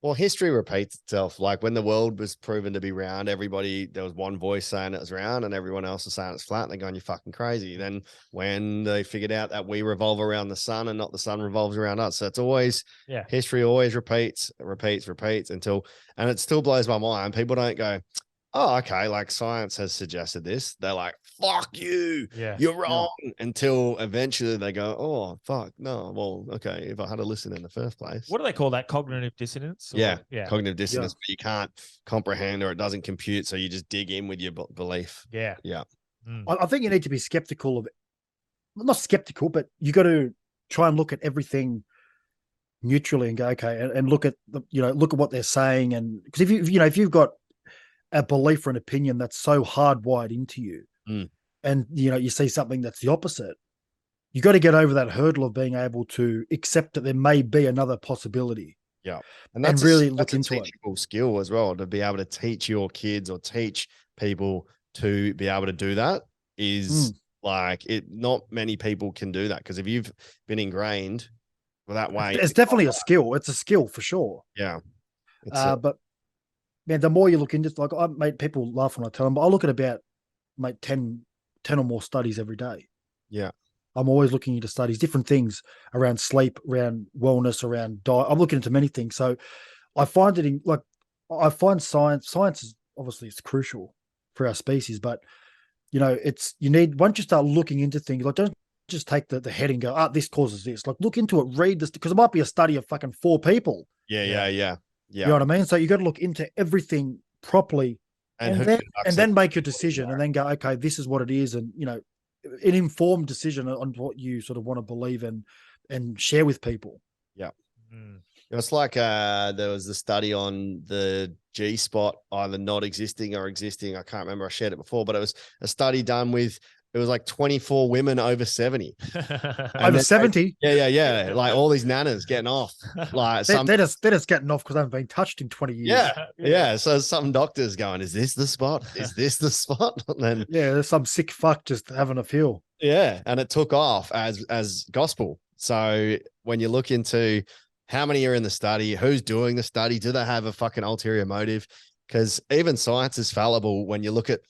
well, history repeats itself. Like when the world was proven to be round, there was one voice saying it was round and everyone else was saying it's flat, and they're going, you're fucking crazy. Then when they figured out that we revolve around the sun and not the sun revolves around us. So it's always, history always repeats until, and it still blows my mind. People don't go, oh, okay, like science has suggested this. They're like, fuck you. Yeah. You're wrong. Yeah. Until eventually they go, oh, fuck, no. Well, okay, if I had to listen in the first place. What do they call that? Cognitive dissonance? Yeah. Cognitive dissonance, but you can't comprehend or it doesn't compute. So you just dig in with your belief. Yeah. Yeah. I think you need to be skeptical of it. Not skeptical, but you got to try and look at everything neutrally and go, okay, and look at look at what they're saying. And because if you've got a belief or an opinion that's so hardwired into you, and you see something that's the opposite, you got to get over that hurdle of being able to accept that there may be another possibility. Yeah, and really look into it. Skill as well, to be able to teach your kids or teach people to be able to do that is like it. Not many people can do that, because if you've been ingrained that way, it's definitely a skill. It's a skill for sure. Yeah, but man, the more you look into it, like people laugh when I tell them, but I look at about 10 or more studies every day. Yeah. I'm always looking into studies, different things around sleep, around wellness, around diet. I'm looking into many things. So I find I find science is obviously it's crucial for our species, but once you start looking into things, like don't just take the head and go, this causes this. Like look into it, read this, because it might be a study of fucking 4 people. Yeah. You know what I mean? So you got to look into everything properly and then make your decision and then go, okay, this is what it is. And, an informed decision on what you sort of want to believe and share with people. Yeah. It's like there was the study on the G spot either not existing or existing. I can't remember. I shared it before, but it was a study done with, it was like 24 women over 70. Over 70? Yeah. Like all these nanas getting off. Like they're just getting off because they haven't been touched in 20 years. Yeah. So some doctors going, is this the spot? Is this the spot? And then there's some sick fuck just having a feel. Yeah. And it took off as gospel. So when you look into how many are in the study, who's doing the study, do they have a fucking ulterior motive? Because even science is fallible when you look at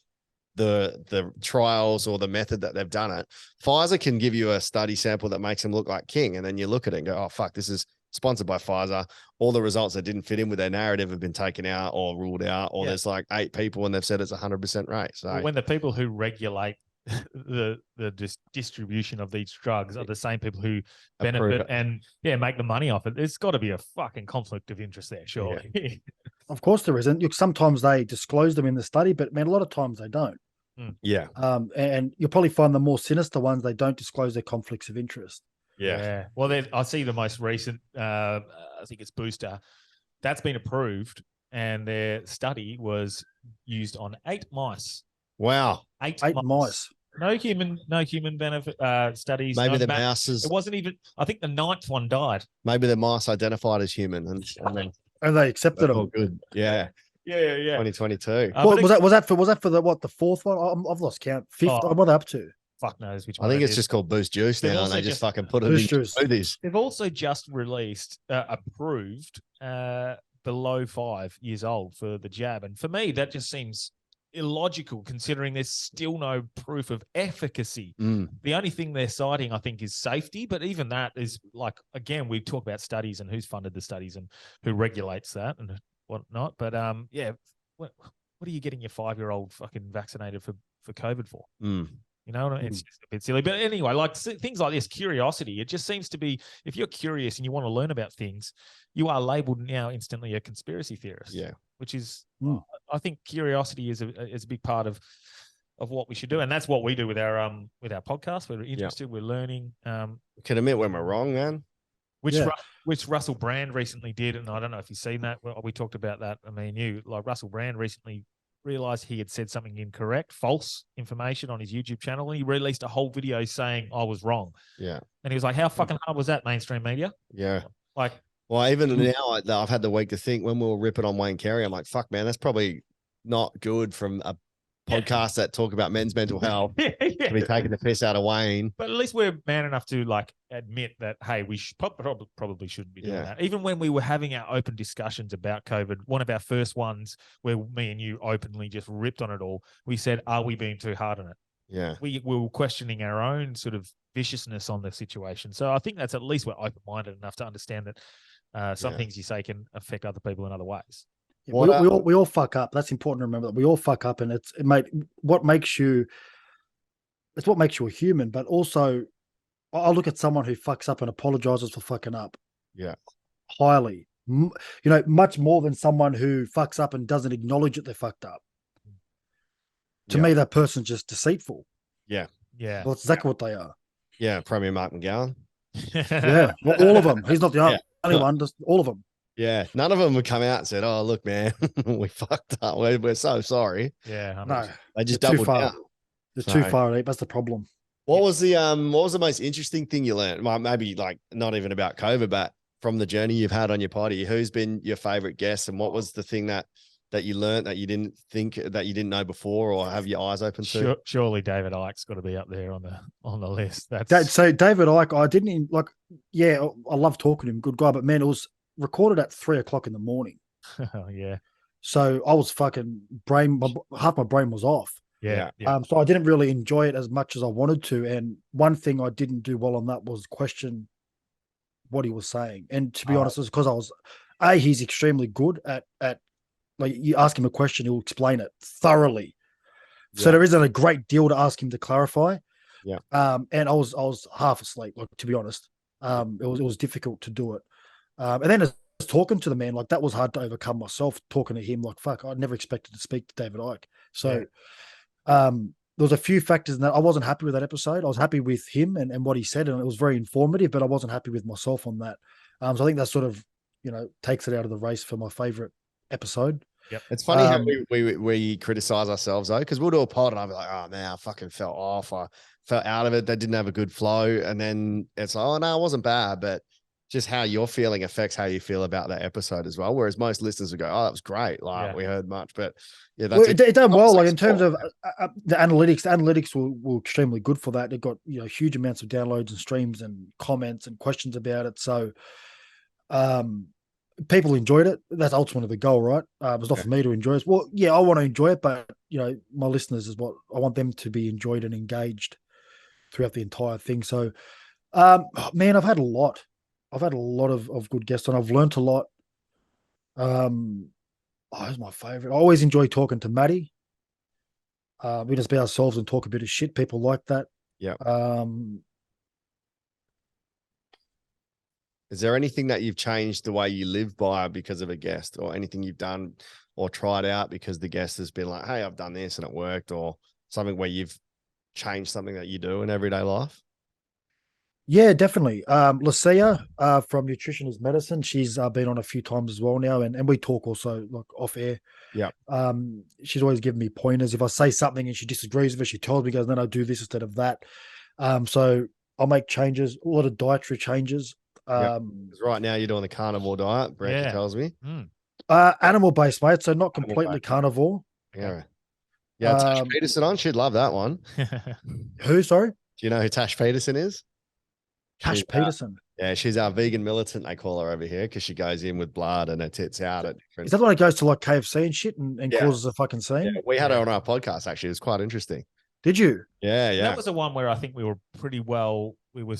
the trials or the method that they've done it. Pfizer can give you a study sample that makes them look like king, and then you look at it and go, oh fuck, this is sponsored by Pfizer. All the results that didn't fit in with their narrative have been taken out or ruled out, or there's like 8 people and they've said it's 100% right. So when the people who regulate the distribution of these drugs are the same people who benefit and make the money off it, there's got to be a fucking conflict of interest there, surely. Yeah. Of course there isn't. Sometimes they disclose them in the study, but man, a lot of times they don't. Yeah. And you'll probably find the more sinister ones, they don't disclose their conflicts of interest. Yeah. Well, I see the most recent, I think it's Booster, that's been approved, and their study was used on 8 mice. Wow. 8 mice. No human benefit studies. Maybe the mouses. It wasn't even. I think the 9th one died. Maybe the mice identified as human, and they accepted them. Oh, good. Yeah. Yeah. 2022. What was that for the fourth one? I've lost count. Fifth. Oh. What are they up to? Fuck knows which I one. think it it's is. just called Boost Juice They've now, and also they just just- fucking put it Boost in Juice. smoothies. They've also just released approved below 5 years old for the jab, and for me that just seems illogical considering there's still no proof of efficacy. The only thing they're citing, I think, is safety, but even that is like, again, we talk about studies and who's funded the studies and who regulates that and whatnot. But what are you getting your 5-year-old fucking vaccinated for COVID for? You know, it's just a bit silly. But anyway, like things like this, curiosity, it just seems to be, if you're curious and you want to learn about things, you are labeled now instantly a conspiracy theorist. Yeah. Which is, I think curiosity is a big part of what we should do. And that's what we do with our podcast. We're interested, we're learning. We can admit when we're wrong, man. Which Russell Brand recently did. And I don't know if you've seen that. We talked about that. I mean, like Russell Brand recently realized he had said something incorrect, false information on his YouTube channel, and he released a whole video saying I was wrong. Yeah. And he was like, how fucking hard was that, mainstream media? Yeah. Like, well, even now I've had the week to think when we were ripping on Wayne Carey, I'm like, fuck, man, that's probably not good from a podcast that talk about men's mental health to be taking the piss out of Wayne. But at least we're man enough to like admit that, hey, we probably shouldn't be doing that. Even when we were having our open discussions about COVID, one of our first ones where me and you openly just ripped on it all, we said, are we being too hard on it? Yeah. We were questioning our own sort of viciousness on the situation. So I think that's at least we're open-minded enough to understand that some things you say can affect other people in other ways. Yeah, we all fuck up. That's important to remember that we all fuck up, and it's what makes you a human. But also, I look at someone who fucks up and apologizes for fucking up. Yeah, highly, much more than someone who fucks up and doesn't acknowledge that they fucked up. To me, that person's just deceitful. Yeah. Well, that's exactly what they are. Yeah, Premier Mark McGowan. Yeah, well, all of them. He's not the only one. Just all of them. Yeah, none of them would come out and said, "Oh, look, man, we fucked up. We're so sorry." Yeah, no, they just doubled down. They're too far deep. That's the problem. What was the most interesting thing you learned? Well, maybe like not even about COVID, but from the journey you've had on your potty, who's been your favorite guest, and what was the thing that you learned that you didn't think that you didn't know before, or have your eyes open to? Surely David Icke's got to be up there on the list. So David Icke, I didn't like. Yeah, I love talking to him, good guy, but man, it was recorded at 3:00 in the morning. Yeah. So I was fucking half my brain was off. Yeah. So I didn't really enjoy it as much as I wanted to. And one thing I didn't do well on that was question what he was saying. And to be honest, it's because I was he's extremely good at like you ask him a question, he'll explain it thoroughly. Yeah. So there isn't a great deal to ask him to clarify. Yeah. And I was half asleep, like to be honest. It was difficult to do it. And then as talking to the man, like that was hard to overcome myself, talking to him, like, fuck, I never expected to speak to David Icke. So there was a few factors in that. I wasn't happy with that episode. I was happy with him and what he said, and it was very informative, but I wasn't happy with myself on that. So I think that sort of, takes it out of the race for my favorite episode. Yep. It's funny how we criticize ourselves though, because we'll do a pod and I'll be like, oh man, I fucking fell off. I felt out of it. They didn't have a good flow. And then it's like, oh no, it wasn't bad, but just how you're feeling affects how you feel about that episode as well. Whereas most listeners will go, "Oh, that was great! Like we heard much." But yeah, that's it done well. Like in terms of the analytics were extremely good for that. It got huge amounts of downloads and streams and comments and questions about it. So, people enjoyed it. That's ultimately the goal, right? It was not for me to enjoy it. Well, yeah, I want to enjoy it, but my listeners is what I want them to be enjoyed and engaged throughout the entire thing. So, man, I've had a lot. I've had a lot of good guests on. I've learnt a lot. Who's my favorite? I always enjoy talking to Maddie. We just be ourselves and talk a bit of shit. People like that. Yeah. Is there anything that you've changed the way you live by because of a guest, or anything you've done or tried out because the guest has been like, hey, I've done this and it worked, or something where you've changed something that you do in everyday life? Yeah, definitely. Lucia from Nutrition is Medicine. She's been on a few times as well now, and we talk also like off air. Yeah. She's always giving me pointers. If I say something and she disagrees with it, she tells me, goes, then I do this instead of that. So I'll make changes, a lot of dietary changes. Right now you're doing the carnivore diet, Brett tells me. Animal based, mate. So not Animal completely based. carnivore. Yeah. Yeah. Tash Um, Peterson on. She'd love that one. Who? Sorry, Do you know who Tash Peterson is? Cash She's, Peterson. yeah, she's our vegan militant, they call her over here, because she goes in with blood and her tits out at different. Is that when it goes to like KFC and shit and Yeah. causes a fucking scene? Yeah, we had her on our podcast, actually. It was quite interesting. Did you? Yeah, yeah. That was the one where I think we were pretty well. We were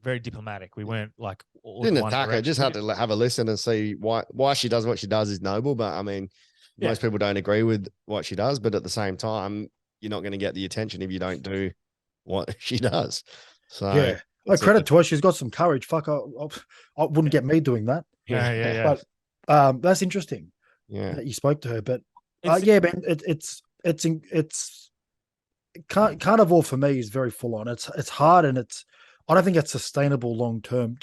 very diplomatic. We weren't like all Didn't in one attack her, just direction. had to have a listen and see why she does what she does is noble. But I mean, Yeah. most people don't agree with what she does, but at the same time, you're not going to get the attention if you don't do what she does. So Yeah. Credit to her. She's got some courage. Fuck, I wouldn't get me doing that. Yeah. But that's interesting. Yeah. That you spoke to her. But It's- yeah, man, it's carnivore for me is very full on. It's hard and I don't think it's sustainable long term.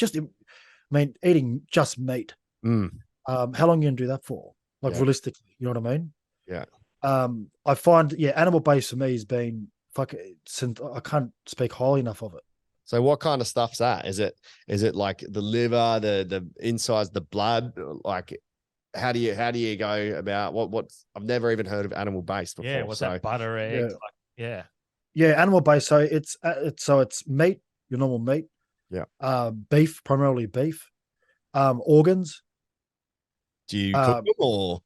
Eating just meat. Mm. How long are you gonna do that for? Like Yeah. realistically, you know what I mean? Yeah. I find animal based for me has been since I can't speak highly enough of it. So what kind of stuff's that? Is it like the liver, the insides, the blood? Like how do you go about what's I've never even heard of animal based before. Yeah, what's that butter eggs? Yeah. Animal based. So it's meat, your normal meat. Yeah. Beef, primarily beef. Organs. Do you cook them or?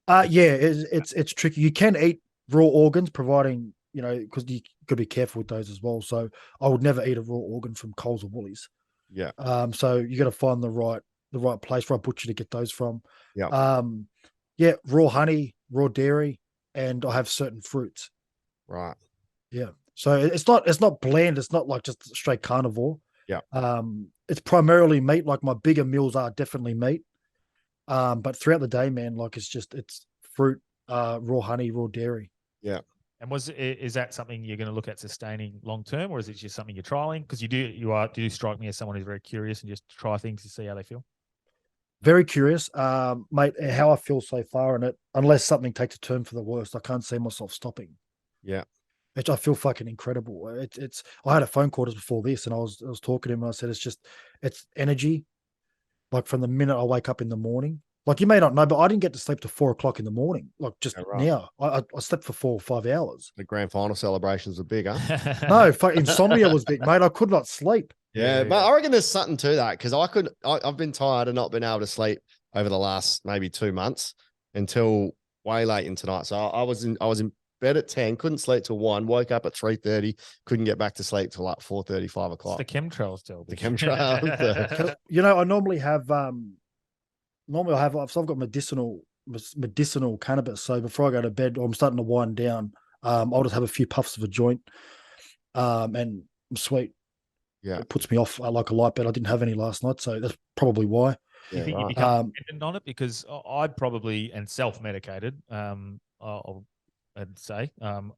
It's tricky. You can eat raw organs, providing because you got to be careful with those as well. So I would never eat a raw organ from Coles or Woolies. Yeah. So you got to find the right place, right butcher to get those from. Yeah. Raw honey, raw dairy, and I have certain fruits. Right. Yeah. So it's not bland. It's not like just straight carnivore. Yeah. It's primarily meat. Like my bigger meals are definitely meat. But throughout the day, man, like it's fruit, raw honey, raw dairy. Yeah. And is that something you're going to look at sustaining long term, or is it just something you're trialing? Because you do strike me as someone who's very curious and just try things to see how they feel. Very curious, mate. How I feel so far in it, unless something takes a turn for the worst, I can't see myself stopping. Yeah. I feel fucking incredible. I had a phone call just before this, and I was talking to him, and I said it's energy. Like from the minute I wake up in the morning, like you may not know, but I didn't get to sleep till 4 o'clock in the morning. Like just now, I slept for 4 or 5 hours. The grand final celebrations were big, huh? No, insomnia was big, mate. I could not sleep. Yeah, but I reckon there's something to that because I've been tired and not been able to sleep over the last maybe 2 months until way late in tonight. So I was in bed at 10, couldn't sleep till 1, woke up at 3:30, couldn't get back to sleep till like 4:30, 5 o'clock. It's the chemtrails, tell The chemtrails. I normally have so I've got medicinal cannabis. So before I go to bed, or I'm starting to wind down, I'll just have a few puffs of a joint, and I'm sweet. Yeah, it puts me off like a light bed. I didn't have any last night, so that's probably why. Do you think you become dependent on it? Because I'd probably and self-medicated. I'd say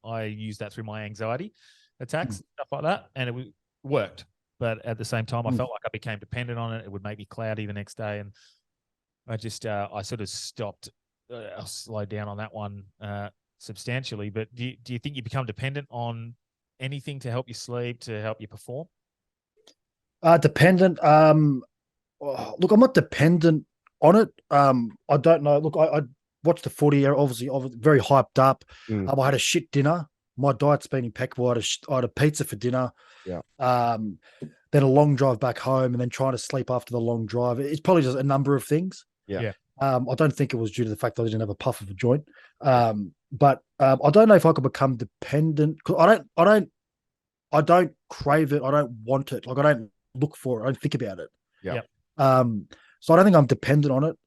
I use that through my anxiety attacks, stuff like that, and it worked. But at the same time, I felt like I became dependent on it. It would make me cloudy the next day, and I just I sort of stopped. I'll slow down on that one substantially. But do you think you become dependent on anything to help you sleep, to help you perform? Dependent. Look, I'm not dependent on it. I don't know. Look, I watched the footy. Obviously, very hyped up. I had a shit dinner. My diet's been impeccable. I had a pizza for dinner. Yeah. Then a long drive back home, and then trying to sleep after the long drive. It's probably just a number of things. Yeah. I don't think it was due to the fact that I didn't have a puff of a joint. But I don't know if I could become dependent. Cause I don't crave it. I don't want it. Like I don't look for it. I don't think about it. Yeah. So I don't think I'm dependent on it.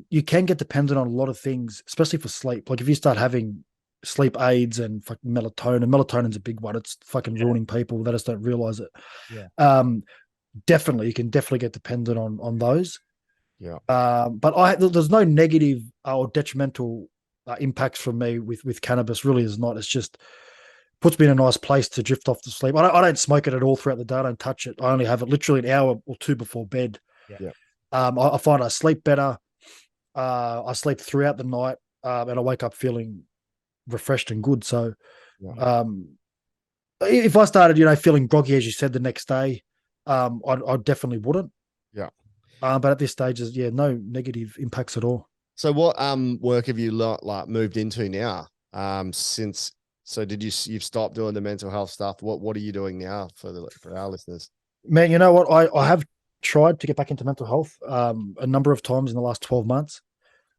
You can get dependent on a lot of things, especially for sleep. Like if you start having sleep aids and fucking melatonin's a big one. It's fucking ruining people. They just don't realize it. Yeah. Definitely, you can definitely get dependent on those. Yeah. But there's no negative or detrimental impacts from me with cannabis. Really, is not. It's just puts me in a nice place to drift off to sleep. I don't smoke it at all throughout the day. I don't touch it. I only have it literally an hour or two before bed. Yeah. I find I sleep better. I sleep throughout the night, and I wake up feeling refreshed and good. So, if I started, feeling groggy, as you said, the next day, I definitely wouldn't. Yeah. But at this stage, no negative impacts at all. So what work have you like moved into now? Since you've stopped doing the mental health stuff? What are you doing now for our listeners? Man, you know what? I have tried to get back into mental health a number of times in the last 12 months.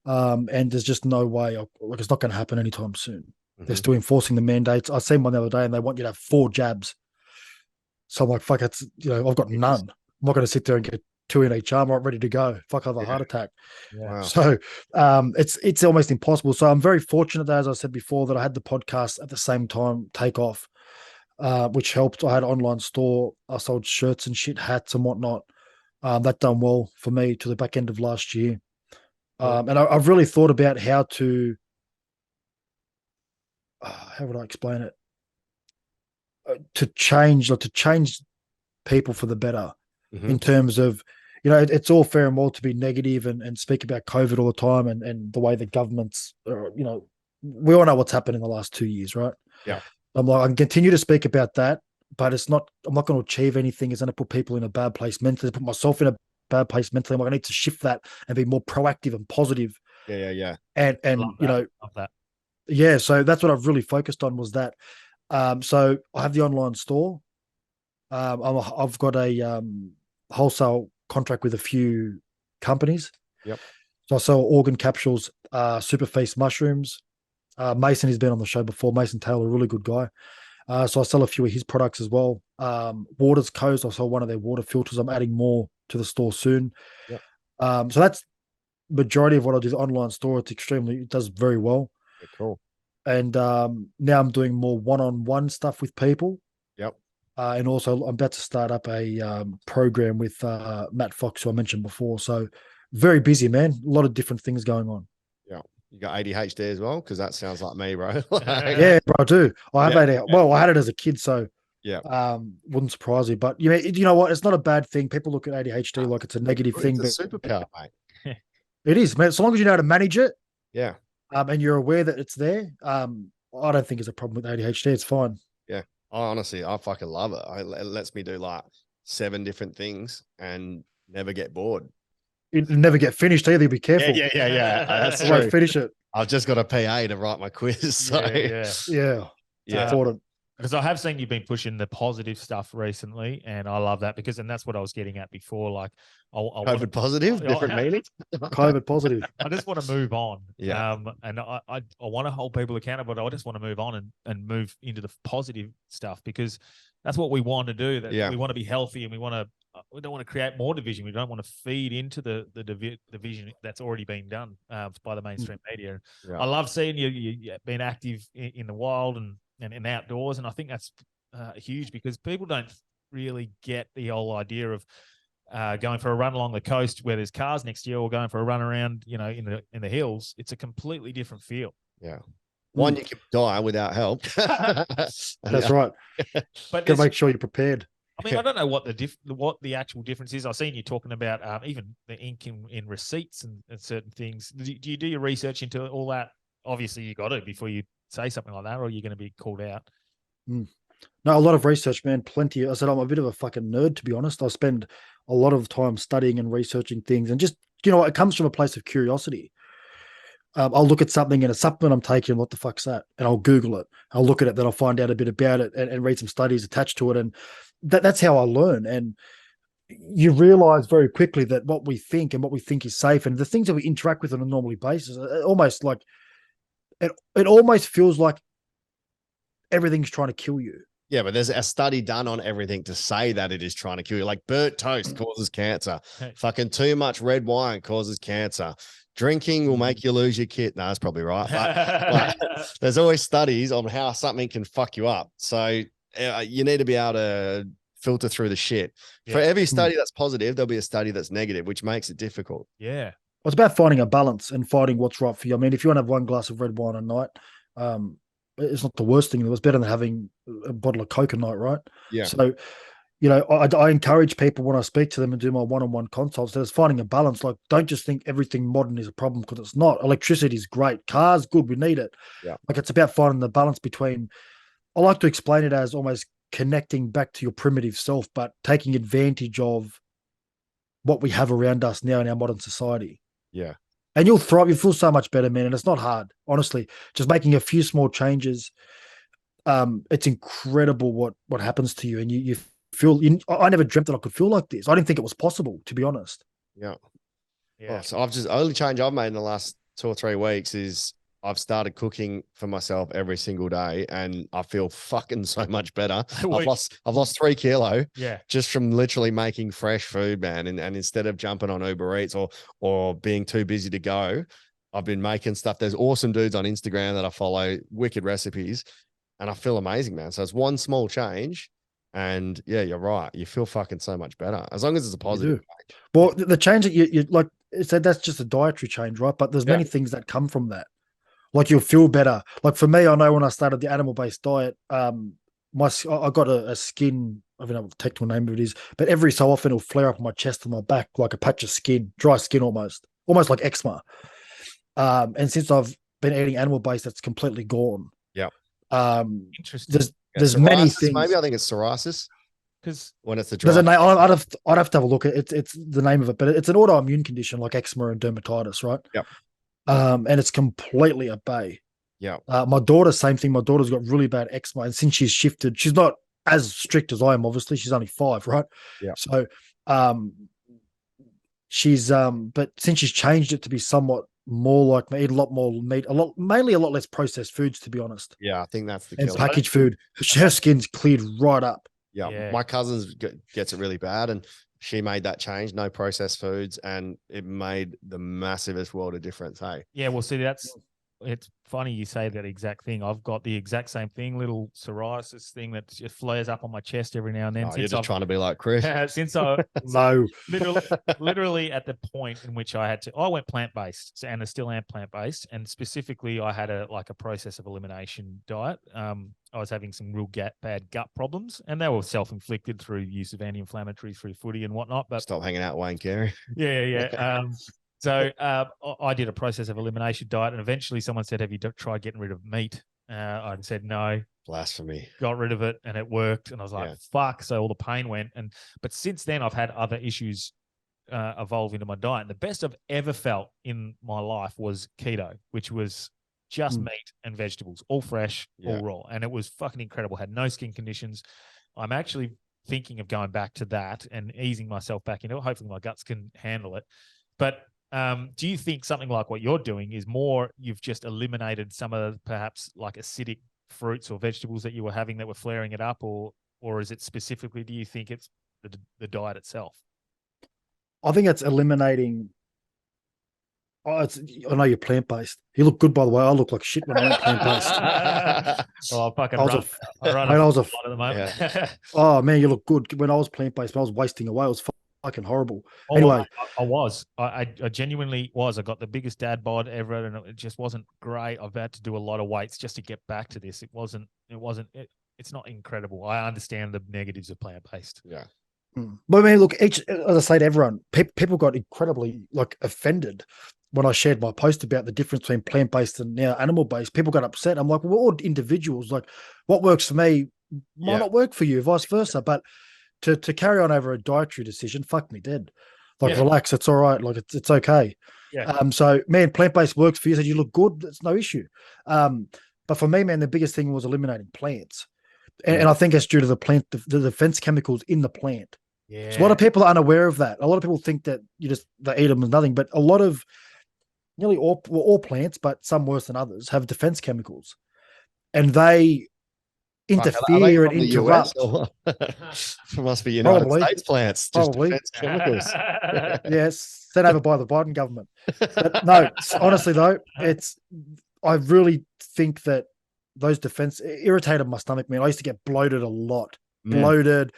And there's just no way, it's not going to happen anytime soon. Mm-hmm. They're still enforcing the mandates. I seen one the other day and they want you to have 4 jabs. So I'm like, fuck, I've got none. I'm not going to sit there and get 2 in each arm. I'm ready to go. Fuck, I have a heart attack. Yeah. Wow. So it's almost impossible. So I'm very fortunate that, as I said before, that I had the podcast at the same time take off, which helped. I had an online store. I sold shirts and shit, hats and whatnot. That done well for me to the back end of last year. And I've really thought about how to, how would I explain it? To change people for the better, in terms of, it's all fair and well to be negative and speak about COVID all the time and the way the government's, we all know what's happened in the last 2 years, right? Yeah. I'm like, I can continue to speak about that, but I'm not going to achieve anything. It's going to put people in a bad place mentally, put myself in a bad place mentally. I'm like, I need to shift that and be more proactive and positive. Yeah. And Love that. Yeah. So that's what I've really focused on, was that. So I have the online store. I've got a wholesale contract with a few companies. Yep. So I sell organ capsules, super feast mushrooms. Mason has been on the show before. Mason Taylor, a really good guy. So I sell a few of his products as well. Waters Coast, I sell one of their water filters. I'm adding more to the store soon. Yep. So that's majority of what I do. The online store, it does very well. Yeah, cool. And now I'm doing more one-on-one stuff with people. Yep. And also I'm about to start up a program with Matt Fox, who I mentioned before. So very busy, man. A lot of different things going on. Yeah. You got ADHD as well? Because that sounds like me, bro. Yeah, bro, I do. I have ADHD. Well, I had it as a kid, so wouldn't surprise you. But you know what? It's not a bad thing. People look at ADHD like it's a negative thing. It's a superpower, mate. It is, man. So long as you know how to manage it. Yeah. And you're aware that it's there. I don't think it's a problem with ADHD. It's fine. Yeah. Honestly, I fucking love it. It lets me do like 7 different things and never get bored. It'll never get finished either. Be careful. Yeah. That's true. true. Finish it. I've just got a PA to write my quiz. So Yeah. Important. Because I have seen you've been pushing the positive stuff recently, and I love that and that's what I was getting at before. Like, COVID positive, different meaning. COVID positive. I just want to move on. Yeah. And I want to hold people accountable, but I just want to move on and move into the positive stuff, because that's what we want to do. We want to be healthy, and we don't want to create more division. We don't want to feed into the division that's already been done by the mainstream media. Yeah. I love seeing you being active in the wild and outdoors, and I think that's huge, because people don't really get the whole idea of going for a run along the coast where there's cars next to you, or going for a run around, in the hills. It's a completely different feel. Yeah. One, you can die without help. That's right. But gotta make sure you're prepared. I mean, I don't know what the actual difference is. I've seen you talking about even the ink in receipts and certain things. Do you do your research into all that? Obviously, you got to before you say something like that, or you're going to be called out. No, a lot of research, man. Plenty. I said I'm a bit of a fucking nerd, to be honest. I spend a lot of time studying and researching things, and just it comes from a place of curiosity. I'll look at something in a supplement I'm taking, what the fuck's that? And I'll Google it. I'll look at it, then I'll find out a bit about it and read some studies attached to it. And that's how I learn. And you realize very quickly that what we think is safe, and the things that we interact with on a normal basis, almost like it almost feels like everything's trying to kill you. Yeah, but there's a study done on everything to say that it is trying to kill you. Like burnt toast causes cancer. Fucking too much red wine causes cancer. Drinking will make you lose your kid. No, that's probably right. But there's always studies on how something can fuck you up. So you need to be able to filter through the shit. Yeah. For every study that's positive, there'll be a study that's negative, which makes it difficult. Yeah. Well, it's about finding a balance and finding what's right for you. I mean, if you want to have one glass of red wine a night, it's not the worst thing. It was better than having a bottle of Coke a night, right? Yeah. So, I encourage people when I speak to them and do my one-on-one consults, there's finding a balance. Like, don't just think everything modern is a problem, because it's not. Electricity is great. Cars, good. We need it. Yeah. Like, it's about finding the balance between, I like to explain it as almost connecting back to your primitive self, but taking advantage of what we have around us now in our modern society. Yeah. And you'll thrive. You feel so much better, man. And it's not hard, honestly. Just making a few small changes. It's incredible what happens to you. And you feel, I never dreamt that I could feel like this. I didn't think it was possible, to be honest. Yeah. Yeah. Oh, so only change I've made in the last 2 or 3 weeks is I've started cooking for myself every single day, and I feel fucking so much better. I've lost 3 kilo just from literally making fresh food, man. And instead of jumping on Uber Eats or being too busy to go, I've been making stuff. There's awesome dudes on Instagram that I follow, wicked recipes, and I feel amazing, man. So it's one small change. And yeah, you're right. You feel fucking so much better as long as it's a positive change. Well, the change that you like, said that's just a dietary change, right? But there's many things that come from that. Like you'll feel better. Like for me, I know when I started the animal-based diet, I got a skin, I don't know what the technical name of it is, but every so often it'll flare up on my chest and my back like a patch of skin, dry skin almost like eczema. And since I've been eating animal-based, that's completely gone. Yeah. Interesting. There's many things. Maybe I think it's psoriasis because when it's the there's a dry. name. I'd have to have a look at it. It's the name of it, but it's an autoimmune condition like eczema and dermatitis, right? Yep. And it's completely at bay. Yeah. My daughter, same thing. My daughter's got really bad eczema, and since she's shifted, she's not as strict as I am. Obviously, she's only 5, right? Yeah. So, she's but since she's changed it to be somewhat more like me, eat a lot more meat, mainly a lot less processed foods, to be honest. Yeah, I think that's the and killer. packaged food. Her skin's cleared right up. Yeah. My cousin's gets it really bad, and she made that change, no processed foods, and it made the massivest world of difference. Hey. Yeah, well, see, it's funny you say that exact thing. I've got the exact same thing, little psoriasis thing that just flares up on my chest every now and then. Oh, you're just trying to be like Chris. Since I No. literally at the point in which I went plant-based, and I still am plant-based, and specifically I had a process of elimination diet. I was having some real bad gut problems, and they were self-inflicted through use of anti-inflammatories through footy and whatnot. But stop hanging out with Wayne Carey. Yeah. So I did a process of elimination diet, and eventually someone said, have you tried getting rid of meat? I said, no. Blasphemy. Got rid of it, and it worked. And I was like, fuck. So all the pain went. But since then, I've had other issues evolve into my diet. And the best I've ever felt in my life was keto, which was just meat and vegetables, all fresh, all raw. And it was fucking incredible. Had no skin conditions. I'm actually thinking of going back to that and easing myself back into it. Hopefully my guts can handle it. But do you think something like what you're doing is more you've just eliminated some of perhaps like acidic fruits or vegetables that you were having that were flaring it up, or is it specifically, do you think it's the diet itself? I think it's eliminating. I know you're plant-based. You look good, by the way. I look like shit when I went plant-based. Oh, fucking I was a lot at the moment. Yeah. Oh man, you look good. When I was plant-based, I was wasting away. It was fucking horrible. Oh, anyway, I genuinely was. I got the biggest dad bod ever, and it just wasn't great. I've had to do a lot of weights just to get back to this. It's not incredible. I understand the negatives of plant-based. Yeah. But I mean, look, as I say to everyone, people got incredibly offended when I shared my post about the difference between plant-based and now animal-based. People got upset. I'm like, well, we're all individuals. Like, what works for me might not work for you, vice versa. But to carry on over a dietary decision, fuck me dead. Like, relax, it's all right. Like, it's okay. Yeah. So, man, plant-based works for you. Said you look good. That's no issue. But for me, man, the biggest thing was eliminating plants. And I think it's due to the defense chemicals in the plant. Yeah. So a lot of people are unaware of that. A lot of people think that they eat them as nothing, but nearly all plants, but some worse than others, have defense chemicals, and they interfere and interrupt. It must be United States plants, just defense chemicals. Yes, sent over by the Biden government. But no, honestly though, I really think that those defense irritated my stomach, man. I used to get bloated a lot, bloated.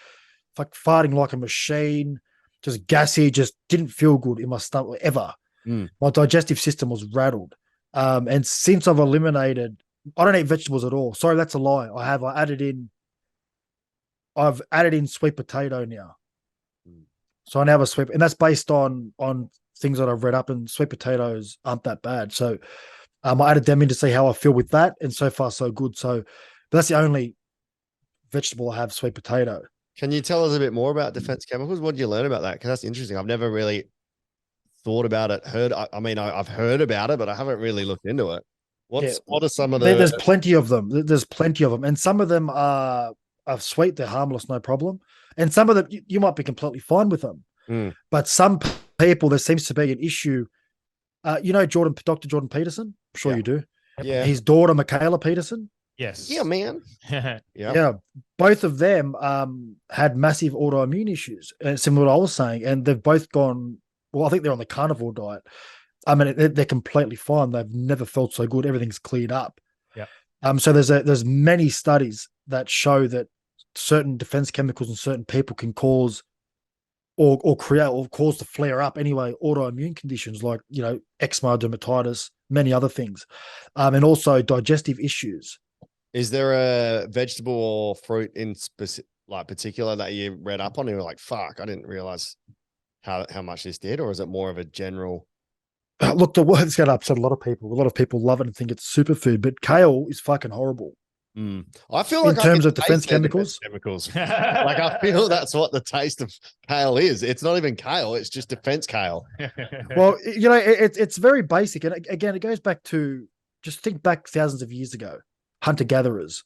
Like farting like a machine, just gassy, just didn't feel good in my stomach ever. My digestive system was rattled. And since I've eliminated, I don't eat vegetables at all. Sorry, that's a lie. I've added in sweet potato now. So I now have a and that's based on things that I've read up, and sweet potatoes aren't that bad. So I added them in to see how I feel with that, and so far so good. So that's the only vegetable I have, sweet potato. Can you tell us a bit more about defense chemicals? What did you learn about that? Because that's interesting. I've never really thought about it. I've heard about it, but I haven't really looked into it. What are some of the? There's plenty of them. There's plenty of them, and some of them are sweet. They're harmless, no problem. And some of them you might be completely fine with them. But some people, there seems to be an issue. Dr. Jordan Peterson. I'm sure you do. Yeah. His daughter, Michaela Peterson. Yes. Yeah, man. Yeah. Both of them had massive autoimmune issues, similar to what I was saying, and they've both gone. Well, I think they're on the carnivore diet. I mean, they're completely fine. They've never felt so good. Everything's cleared up. Yeah. So there's many studies that show that certain defense chemicals in certain people can cause or create or cause to flare up anyway autoimmune conditions like eczema, dermatitis, many other things, and also digestive issues. Is there a vegetable or fruit in particular that you read up on and you're like, fuck, I didn't realize how much this did? Or is it more of a general? Look, the word's going to upset a lot of people. A lot of people love it and think it's superfood, but kale is fucking horrible. I feel like in terms of defense chemicals, like I feel that's what the taste of kale is. It's not even kale; it's just defense kale. Well, it's very basic, and again, it goes back to just think back thousands of years ago, hunter gatherers.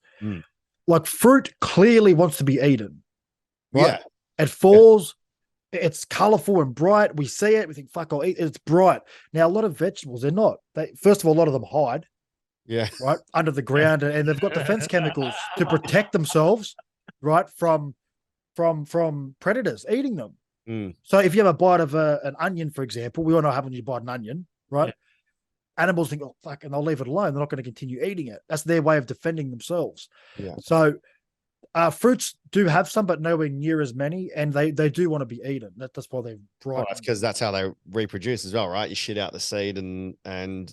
Like fruit clearly wants to be eaten, right? Yeah, it falls. It's colorful and bright. We see it. We think, "Fuck, I'll eat it." It's bright. Now, a lot of vegetables, they're not. First of all, a lot of them hide. Yeah. Right. Under the ground. And they've got defense chemicals to protect themselves, right, from predators eating them. So if you have a bite of an onion, for example, we all know how when you bite an onion, right? Yeah. Animals think, oh, fuck, and they'll leave it alone. They're not going to continue eating it. That's their way of defending themselves. Yeah. So fruits do have some, but nowhere near as many. And they do want to be eaten. That's why they're bright. Oh, that's because that's how they reproduce as well, right? You shit out the seed and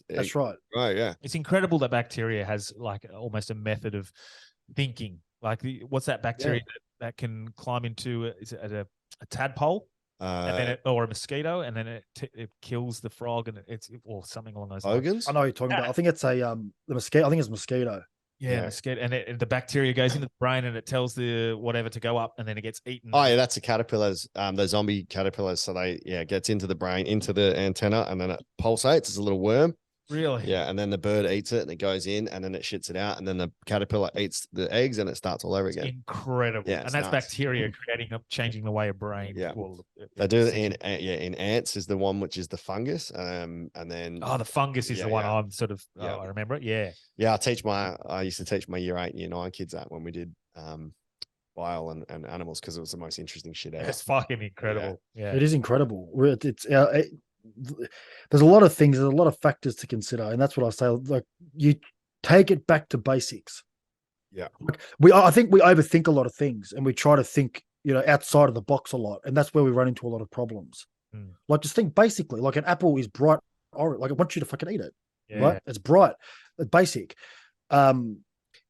that's right. Right, yeah. It's incredible that bacteria has like almost a method of thinking. Like what's that bacteria that can climb into a tadpole and then or a mosquito, and then it kills the frog, and or something along those lines. I know what you're talking about. I think it's the mosquito. I think it's mosquito. Yeah, mosquito, and the bacteria goes into the brain and it tells the whatever to go up, and then it gets eaten. Oh yeah, that's the caterpillars, the zombie caterpillars. So it gets into the brain, into the antenna, and then it pulsates. It's a little worm. Really? Yeah, and then the bird eats it and it goes in and then it shits it out and then the caterpillar eats the eggs and it starts all over again. Incredible. Yeah, and that's nuts. Bacteria changing the way of brain. Yeah, they do it in ants is the one which is the fungus. And then the fungus is the one I'm sort of I remember it. Yeah. Yeah, I used to teach my year 8 and year 9 kids that when we did bio and animals because it was the most interesting shit ever. It's fucking incredible. Yeah. It is incredible. There's a lot of things, there's a lot of factors to consider, and that's what I say. Like you take it back to basics. Yeah, I think we overthink a lot of things, and we try to think, outside of the box a lot, and that's where we run into a lot of problems. Like just think basically, like an apple is bright orange, like I want you to fucking eat it, right? It's bright, it's basic.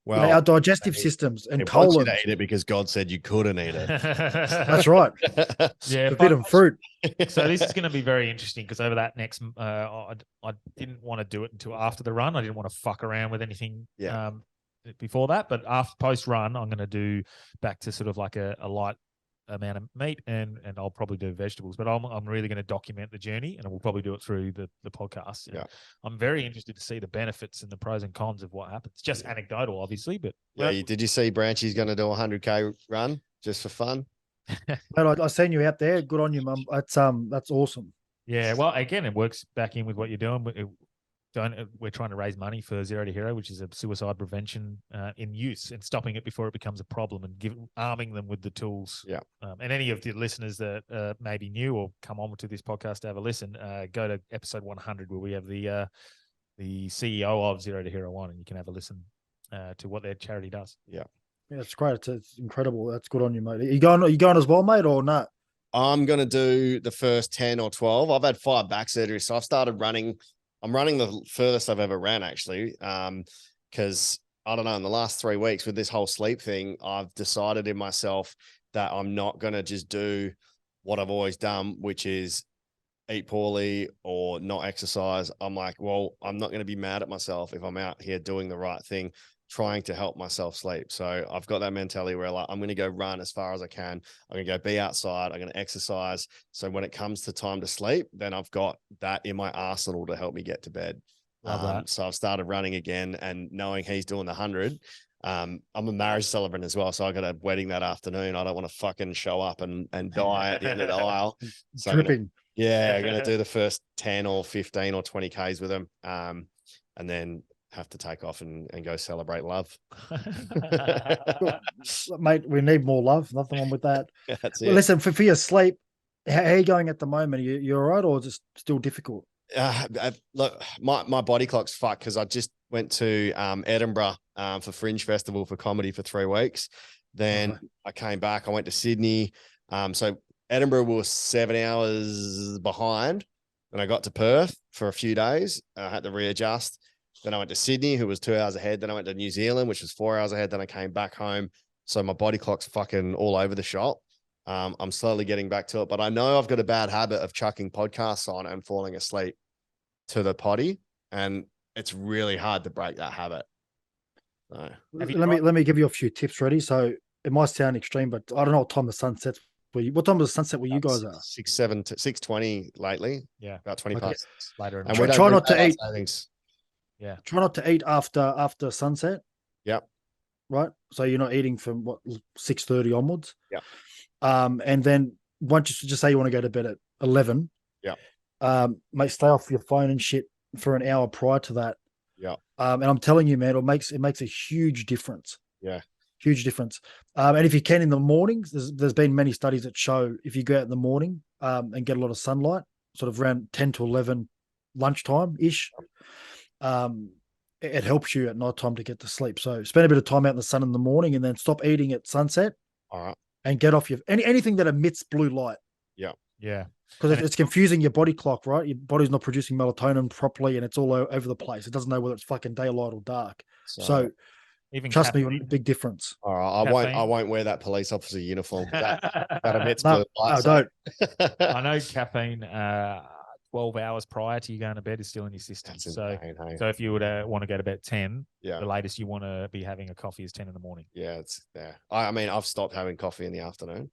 Well, our digestive systems and colon. You to eat it because God said you couldn't eat it. That's right. Yeah, forbidden fruit. So this is going to be very interesting because over that next, I didn't want to do it until after the run. I didn't want to fuck around with anything before that. But after post run, I'm going to do back to sort of like a light amount of meat and I'll probably do vegetables. But I'm really going to document the journey and we'll probably do it through the podcast. Yeah, I'm very interested to see the benefits and the pros and cons of what happens. Just anecdotal, obviously, but did you see Branchy's going to do a 100K run just for fun? Mate, I seen you out there. Good on you, Mum. That's awesome. Yeah, well, again, it works back in with what you're doing. We're trying to raise money for Zero to Hero, which is a suicide prevention in use and stopping it before it becomes a problem and arming them with the tools. Yeah. And any of the listeners that may be new or come on to this podcast to have a listen, go to episode 100 where we have the CEO of Zero to Hero on, and you can have a listen to what their charity does. Yeah. Yeah, it's great. It's incredible. That's good on you, mate. Are you going as well, mate, or not? I'm going to do the first 10 or 12. I've had 5 back surgeries, so I've started running. I'm running the furthest I've ever ran, actually, because I don't know, in the last 3 weeks with this whole sleep thing, I've decided in myself that I'm not going to just do what I've always done, which is eat poorly or not exercise. I'm like, well, I'm not going to be mad at myself if I'm out here doing the right thing. trying to help myself sleep. So I've got that mentality where like I'm going to go run as far as I can. I'm going to go be outside. I'm going to exercise. So when it comes to time to sleep, then I've got that in my arsenal to help me get to bed. Love that. So I've started running again, and knowing he's doing the 100. I'm a marriage celebrant as well, so I got a wedding that afternoon. I don't want to fucking show up and die at the end of the aisle. So Dripping. I'm gonna do the first 10 or 15 or 20 Ks with him, and then have to take off and go celebrate love. Mate, we need more love. Nothing wrong with that. That's it. Well, listen, for your sleep, how are you going at the moment? You all right, or is it still difficult? Look, my body clock's fucked because I just went to Edinburgh for Fringe Festival for comedy for 3 weeks. Then I came back. I went to Sydney. So Edinburgh was 7 hours behind. When I got to Perth for a few days, I had to readjust. Then I went to Sydney, who was 2 hours ahead. Then I went to New Zealand, which was 4 hours ahead. Then I came back home. So my body clock's fucking all over the shop. I'm slowly getting back to it, but I know I've got a bad habit of chucking podcasts on and falling asleep to the potty, and it's really hard to break that habit. So, let me give you a few tips, ready? So it might sound extreme, but I don't know what time the sun sets. What time does the sunset where you guys are? 6:20 lately. Yeah, about 20 past. later. And we try not to eat. Yeah, try not to eat after sunset. Yep. Right. So you're not eating from 6:30 onwards. Yeah. And then once you just say you want to go to bed at 11. Yeah. Mate, stay off your phone and shit for an hour prior to that. Yeah. And I'm telling you, man, it makes a huge difference. Yeah. Huge difference. And if you can in the mornings, there's been many studies that show if you go out in the morning and get a lot of sunlight, sort of around 10 to 11 lunchtime ish, it helps you at night time to get to sleep. So spend a bit of time out in the sun in the morning, and then stop eating at sunset. All right. And get off your anything that emits blue light. Yeah. Yeah. Because it's confusing your body clock, right? Your body's not producing melatonin properly, and it's all over the place. It doesn't know whether it's fucking daylight or dark. So even trust caffeine. me, big difference. All right. I won't wear that police officer uniform. That emits No, blue light. don't. I know caffeine 12 hours prior to you going to bed is still in your system. That's So insane, hey? if you would want to go to bed at 10, Yeah. the latest you want to be having a coffee is 10 in the morning. Yeah, it's there. I mean, I've stopped having coffee in the afternoon,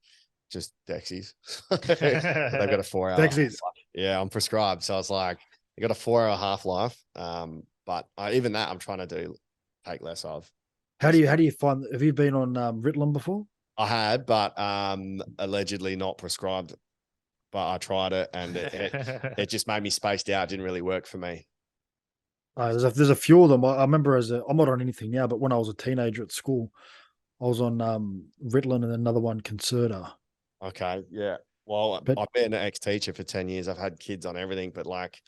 just Dexies. They've got a 4 hour. Dexies. Yeah, I'm prescribed. So I was like, I got a 4 hour half life. But even that I'm trying to take less of. How do you find? Have you been on Ritalin before? I had, but allegedly not prescribed. But I tried it, and it just made me spaced out. It didn't really work for me. There's a few of them. I remember I'm not on anything now, but when I was a teenager at school, I was on Ritalin and another one, Concerta. Okay, yeah. Well, But- I've been an ex-teacher for 10 years. I've had kids on everything, but like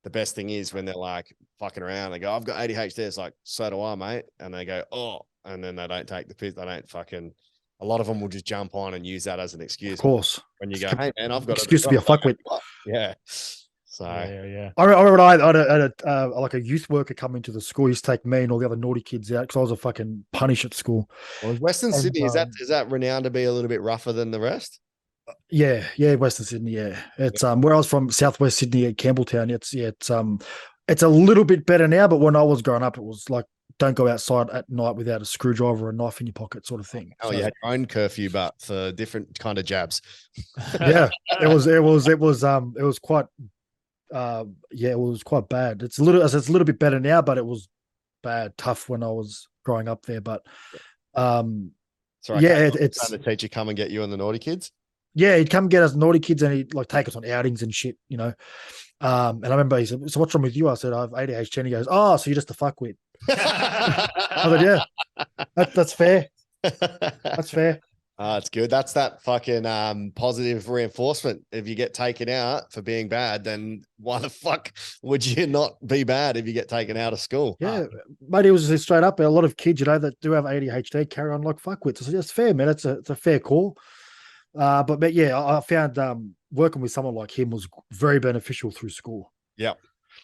the best thing is when they're like fucking around, they go, I've got ADHD. It's like, so do I, mate. And they go, oh, and then they don't take the piss. They don't fucking, a lot of them will just jump on and use that as an excuse. Of course. When you go, hey man, I've got Excuse to be a fuckwit. Yeah. So Yeah. I remember I had like a youth worker come into the school. He used to take me and all the other naughty kids out because I was a fucking punish at school. well, Western And, Sydney, is that renowned to be a little bit rougher than the rest? Yeah, Western Sydney. Yeah, it's where I was from, Southwest Sydney at Campbelltown. It's a little bit better now, but when I was growing up, it was like don't go outside at night without a screwdriver or a knife in your pocket, sort of thing. Oh, you had your own curfew, but for different kind of jabs. Yeah, it was quite. It was quite bad. It's a little bit better now, but it was tough when I was growing up there. But Sorry, it's the teacher come and get you and the naughty kids. Yeah, he'd come get us naughty kids and he'd like take us on outings and shit, you know. And I remember he said, so what's wrong with you? I said, I have ADHD. And he goes, oh, so you're just a fuckwit. I said, yeah, that's fair. That's fair. It's good. That's that fucking positive reinforcement. If you get taken out for being bad, then why the fuck would you not be bad if you get taken out of school? Yeah, mate, it was straight up. A lot of kids, you know, that do have ADHD carry on like fuckwits. I said, it's fair, man. It's a fair call. But yeah, I found working with someone like him was very beneficial through school. Yeah.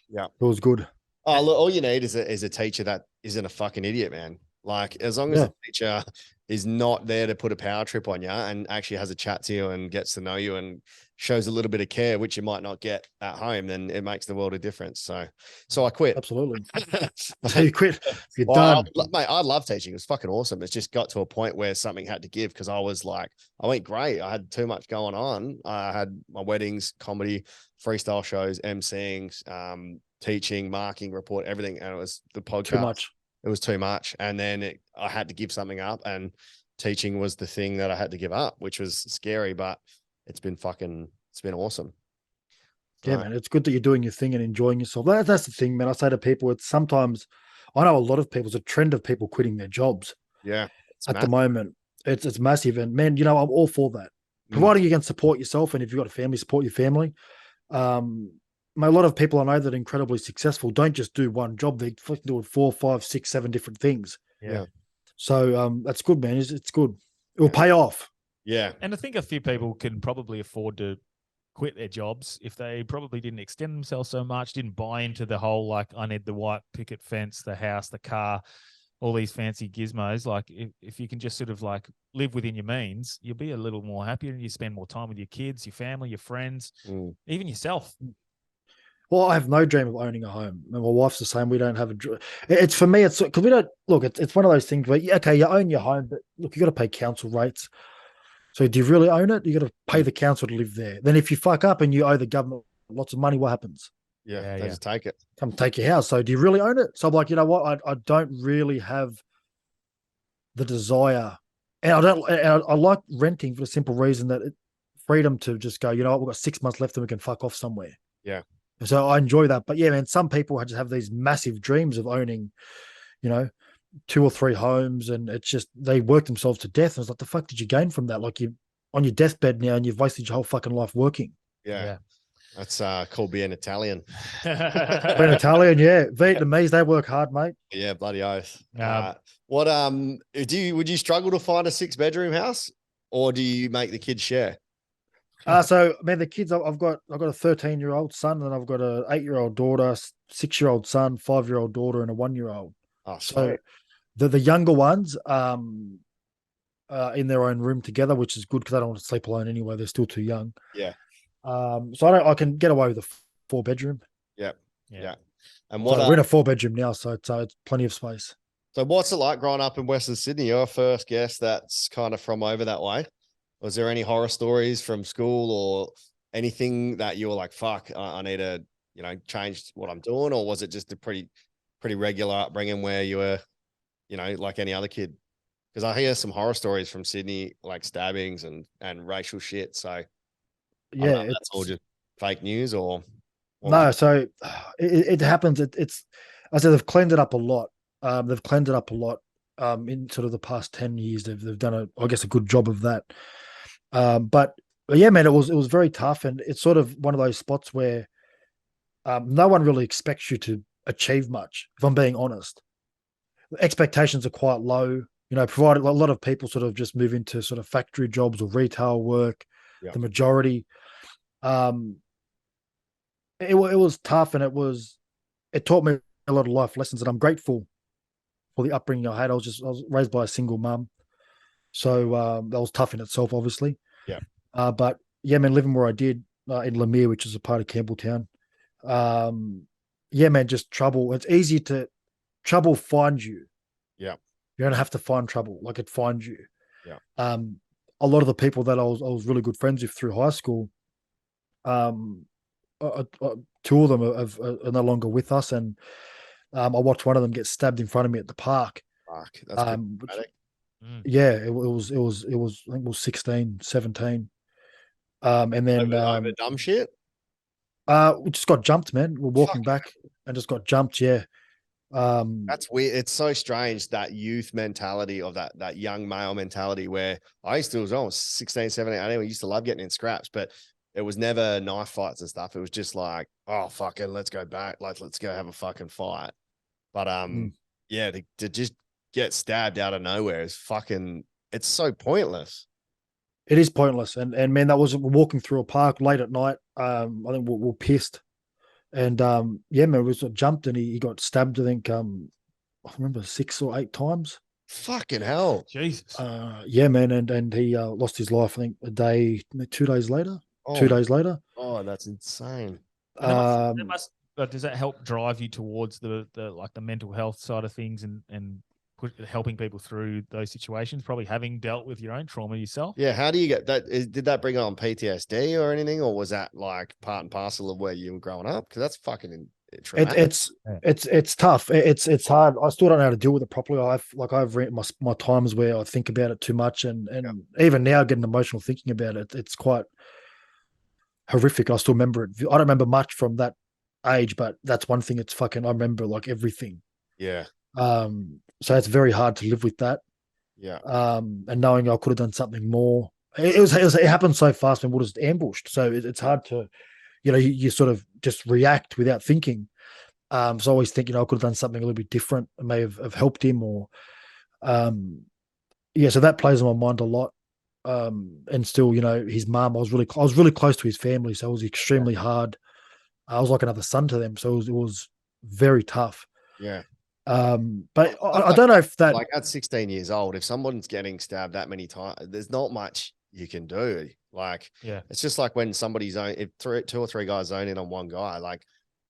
It was good. Oh, look, all you need is a teacher that isn't a fucking idiot, man. Like, as long as the teacher is not there to put a power trip on you and actually has a chat to you and gets to know you and shows a little bit of care, which you might not get at home, then it makes the world of difference. So I quit. Absolutely. So you quit. You're Well, done. mate, I love teaching. It was fucking awesome. It's just got to a point where something had to give because I was like, I went great. I had too much going on. I had my weddings, comedy, freestyle shows, emceeing, teaching, marking, report, everything. And it was the podcast. Too much. It was too much. And then I had to give something up, and teaching was the thing that I had to give up, which was scary, but it's been awesome. Yeah, man, it's good that you're doing your thing and enjoying yourself. That's the thing, man. I say to people, it's sometimes, I know a lot of people, it's a trend of people quitting their jobs. Yeah. At the moment. It's massive. And man, I'm all for that. Providing you can support yourself, and if you've got a family, support your family. A lot of people I know that are incredibly successful don't just do one job. They do 4, 5, 6, 7 different things. Yeah. So that's good, man. It's good. It will pay off. Yeah. And I think a few people can probably afford to quit their jobs if they probably didn't extend themselves so much, didn't buy into the whole, like, I need the white picket fence, the house, the car, all these fancy gizmos. Like, if you can just sort of like live within your means, you'll be a little more happier, and you spend more time with your kids, your family, your friends, even yourself. Well, I have no dream of owning a home. And my wife's the same. We don't have a dream. It's for me, it's because we don't look, it's one of those things where, okay, you own your home, but look, you got to pay council rates. So do you really own it? You got to pay the council to live there. Then if you fuck up and you owe the government lots of money, what happens? Yeah, they just take it. Come take your house. So do you really own it? So I'm like, you know what? I don't really have the desire. And I like renting for the simple reason that freedom to just go, you know what, we've got 6 months left and we can fuck off somewhere. Yeah. So I enjoy that. But yeah, man, some people just have these massive dreams of owning, 2 or 3 homes, and it's just, they work themselves to death. And it's like, the fuck did you gain from that? Like, you're on your deathbed now and you've wasted your whole fucking life working. Yeah. That's called being Italian. Being Italian, yeah. Vietnamese, they work hard, mate. Yeah, bloody oath. Would you struggle to find a 6-bedroom house, or do you make the kids share? So man, the kids, I've got a 13-year-old son, and I've got a 8-year-old daughter, 6-year-old son, 5-year-old daughter, and a 1-year-old. Oh, so the younger ones in their own room together, which is good because I don't want to sleep alone anyway. They're still too young. Yeah. So I can get away with a 4-bedroom. Yeah. And we're in a 4-bedroom now, so it's plenty of space. So what's it like growing up in Western Sydney? You're a first guest that's kind of from over that way. Was there any horror stories from school or anything that you were like, fuck, I need to, change what I'm doing? Or was it just a pretty regular upbringing where you were, like any other kid? Because I hear some horror stories from Sydney, like stabbings and racial shit. So yeah, that's all just fake news or no. So it happens. It's, I said, they've cleaned it up a lot. In sort of the past 10 years. They've done I guess a good job of that. But yeah, man, it was very tough, and it's sort of one of those spots where no one really expects you to achieve much. If I'm being honest, the expectations are quite low. Provided a lot of people sort of just move into sort of factory jobs or retail work. Yeah. The majority, it was tough, and it taught me a lot of life lessons, and I'm grateful for the upbringing I had. I was raised by a single mum, so that was tough in itself, obviously. Yeah. But yeah, man, living where I did in Lemire, which is a part of Campbelltown. Yeah, man, just trouble. It's easy to trouble find you. Yeah. You don't have to find trouble; like, it finds you. Yeah. A lot of the people that I was really good friends with through high school, 2 of them are no longer with us, and I watched one of them get stabbed in front of me at the park. Fuck, that's dramatic. Yeah, it was I think it was 16, 17. And then over dumb shit. We just got jumped, man. We're walking back and just got jumped. Yeah. That's weird. It's so strange, that youth mentality of that young male mentality, where I used to, as well, 16, 17, 18, we used to love getting in scraps, but it was never knife fights and stuff. It was just like, oh, fucking, let's go back. Like, let's go have a fucking fight. But yeah, to just get stabbed out of nowhere is fucking, it's so pointless. It is pointless. And man, that was walking through a park late at night. I think we're pissed. And yeah, man, we sort of jumped, and he got stabbed, I think, I remember 6 or 8 times. Fucking hell. Jesus. Yeah, man, and he lost his life. I think 2 days later. Oh, 2 days later. Oh, that's insane. And that must does that help drive you towards the like the mental health side of things and helping people through those situations? Probably having dealt with your own trauma yourself. Yeah, how do you get that? Did that bring on PTSD or anything, or was that like part and parcel of where you were growing up? Because that's fucking traumatic. It's tough. It's hard. I still don't know how to deal with it properly. I've read my times where I think about it too much, and even now getting emotional thinking about it. It's quite horrific. I still remember it. I don't remember much from that age, but that's one thing. It's fucking. I remember like everything. Yeah. So it's very hard to live with that. Yeah. And knowing I could have done something more. It happened so fast and we're just ambushed. So it's hard to, you sort of just react without thinking. So I always think, I could have done something a little bit different. I may have helped him or, so that plays on my mind a lot. And still, his mum, I was really close to his family. So it was extremely hard. I was like another son to them. So it was very tough. Yeah. But I don't know if that, like at 16 years old, if someone's getting stabbed that many times, there's not much you can do. Like, it's just like when somebody's if two or three guys zone in on one guy, like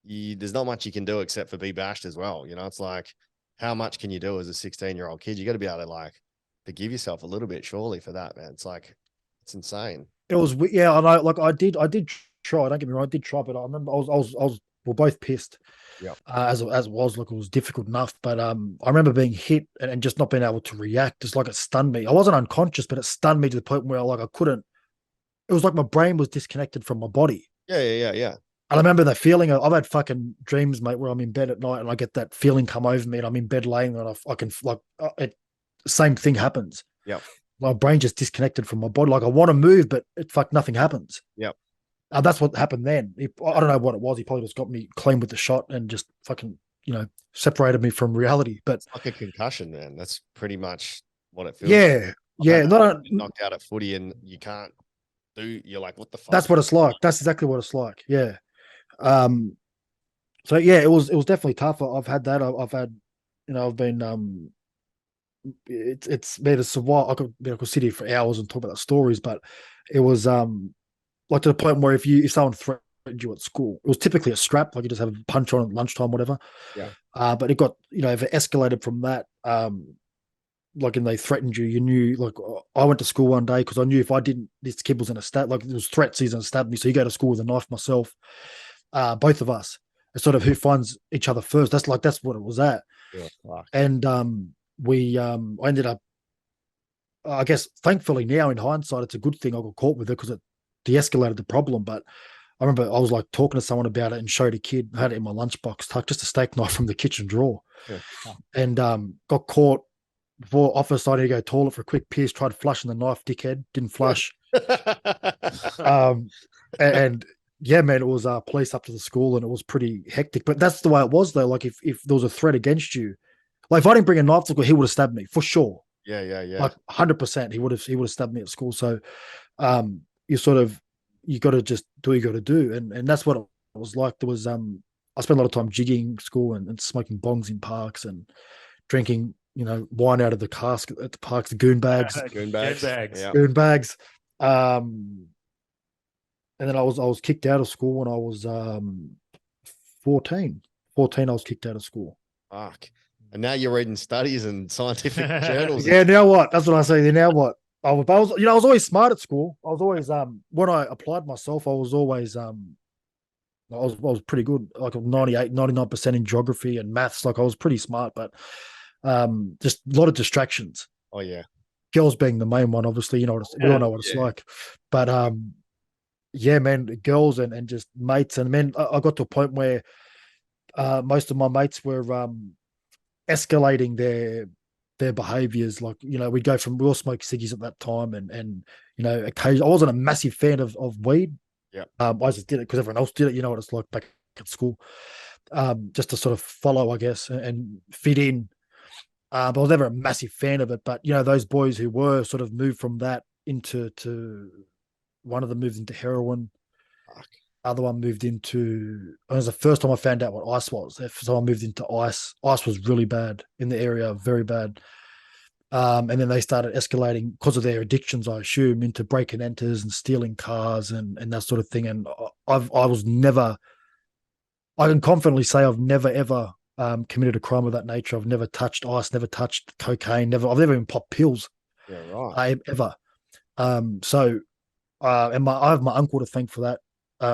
there's not much you can do except for be bashed as well. It's like, how much can you do as a 16-year-old kid? You got to be able to like forgive yourself a little bit, surely, for that, man. It's like, it's insane. It was, yeah. I know, like I did try. Don't get me wrong, I did try, but I remember we're both pissed. Yeah. As it was, like it was difficult enough, but I remember being hit and just not being able to react. Just like it stunned me. I wasn't unconscious, but it stunned me to the point where like I couldn't. It was like my brain was disconnected from my body. Yeah. And I remember that feeling. I've had fucking dreams, mate, where I'm in bed at night and I get that feeling come over me, and I'm in bed laying and I can like same thing happens. Yeah. My brain just disconnected from my body. Like I want to move, but nothing happens. Yeah. That's what happened then. I don't know what it was. He probably just got me clean with the shot and just fucking, separated me from reality. But it's like a concussion, man. That's pretty much what it feels like. Yeah. Knocked out at footy and you can't do. You're like, what the fuck? That's what it's like. That's exactly what it's like. Yeah. So yeah, it was definitely tough. I've had that. I've had, I've been it's been a while. I could sit here for hours and talk about the stories, but it was like to the point where if someone threatened you at school, it was typically a scrap, like you just have a punch on at lunchtime, whatever. Yeah. But it got, if it escalated from that, like, and they threatened you, you knew, like, I went to school one day because I knew if I didn't, this kid was going to stab, like, it was threats, he's going to stab me. So you go to school with a knife myself, both of us. It's sort of who finds each other first. That's what it was at. Yeah. And I ended up, I guess, thankfully now in hindsight, it's a good thing I got caught with it because it de-escalated the problem. But I remember I was like talking to someone about it and showed a kid, I had it in my lunchbox, tucked just a steak knife from the kitchen drawer. Yeah. And got caught before office. I had to go toilet for a quick piss, tried flushing the knife, dickhead, didn't flush. and yeah, man, it was police up to the school and it was pretty hectic. But that's the way it was though. Like if there was a threat against you, like if I didn't bring a knife to school, he would have stabbed me for sure. Yeah. Like 100%, he would have stabbed me at school. So you got to just do what you got to do. And that's what it was like. There was, I spent a lot of time jigging school and smoking bongs in parks and drinking, wine out of the cask at the parks, the goon bags. Goon bags. Yeah. Goon bags. And then I was kicked out of school when I was 14. 14, I was kicked out of school. Fuck. And now you're reading studies and scientific journals. Yeah, now what? That's what I say. Now what? I was always smart at school. I was always when I applied myself, I was always I was pretty good, like 98, 99% in geography and maths. Like I was pretty smart, but just a lot of distractions. Oh yeah. Girls being the main one, obviously, we all know what it's like. But yeah, man, girls and just mates. And then I got to a point where most of my mates were escalating their behaviors. Like, we all smoked ciggies at that time. And occasionally I wasn't a massive fan of weed. Yeah. I just did it because everyone else did it. You know what it's like back at school. Just to sort of follow, I guess, and fit in. But I was never a massive fan of it. But, those boys who were sort of moved from that into one of them moved into heroin. Fuck. Other one moved into, it was the first time I found out what ice was. Someone moved into ice. Ice was really bad in the area, very bad. And then they started escalating because of their addictions, I assume, into break and enters and stealing cars and that sort of thing. And I can confidently say I've never ever committed a crime of that nature. I've never touched ice, never touched cocaine, I've never even popped pills. Yeah, right. Ever. And I have my uncle to thank for that.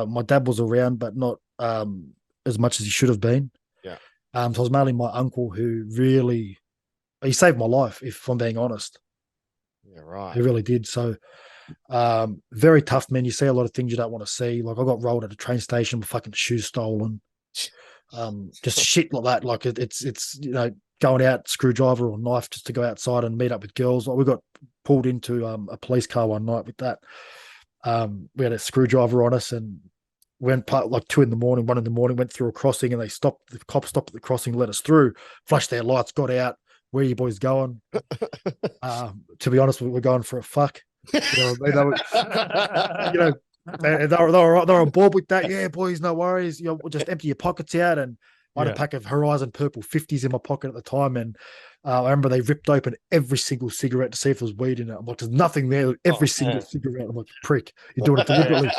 My dad was around, but not as much as he should have been. Yeah. So it was mainly my uncle who really, he saved my life, if I'm being honest. Yeah, right. He really did. So very tough, man. You see a lot of things you don't want to see. Like I got rolled at a train station with fucking shoes stolen. Just shit like that. Like it's going out screwdriver or knife just to go outside and meet up with girls. Like we got pulled into a police car one night with that. We had a screwdriver on us and went like 2 a.m, 1 a.m, went through a crossing and the cops stopped at the crossing, let us through, flashed their lights, got out. Where are you boys going? To be honest, we're going for a fuck. You know what I mean? They were on board with that. Yeah, boys, no worries. We'll just empty your pockets out. And I had a pack of Horizon Purple 50s in my pocket at the time. And I remember they ripped open every single cigarette to see if there was weed in it. I'm like, there's nothing there. Every single cigarette. I'm like, prick, you're doing it deliberately.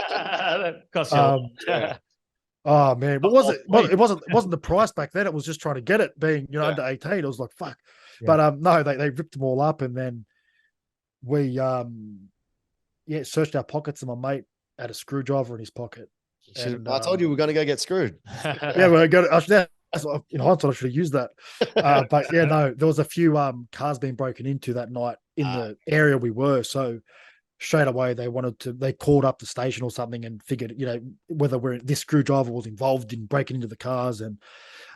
Oh man, what was it? Well, it wasn't the price back then. It was just trying to get it. Being under 18, it was like fuck. Yeah. But no, they ripped them all up, and then we searched our pockets, and my mate had a screwdriver in his pocket. And, I told you we were going to go get screwed. Yeah, we got it. In hindsight, I should have used that. But yeah, no, there was a few cars being broken into that night in the area we were. So straight away they called up the station or something and figured, whether this screwdriver was involved in breaking into the cars, and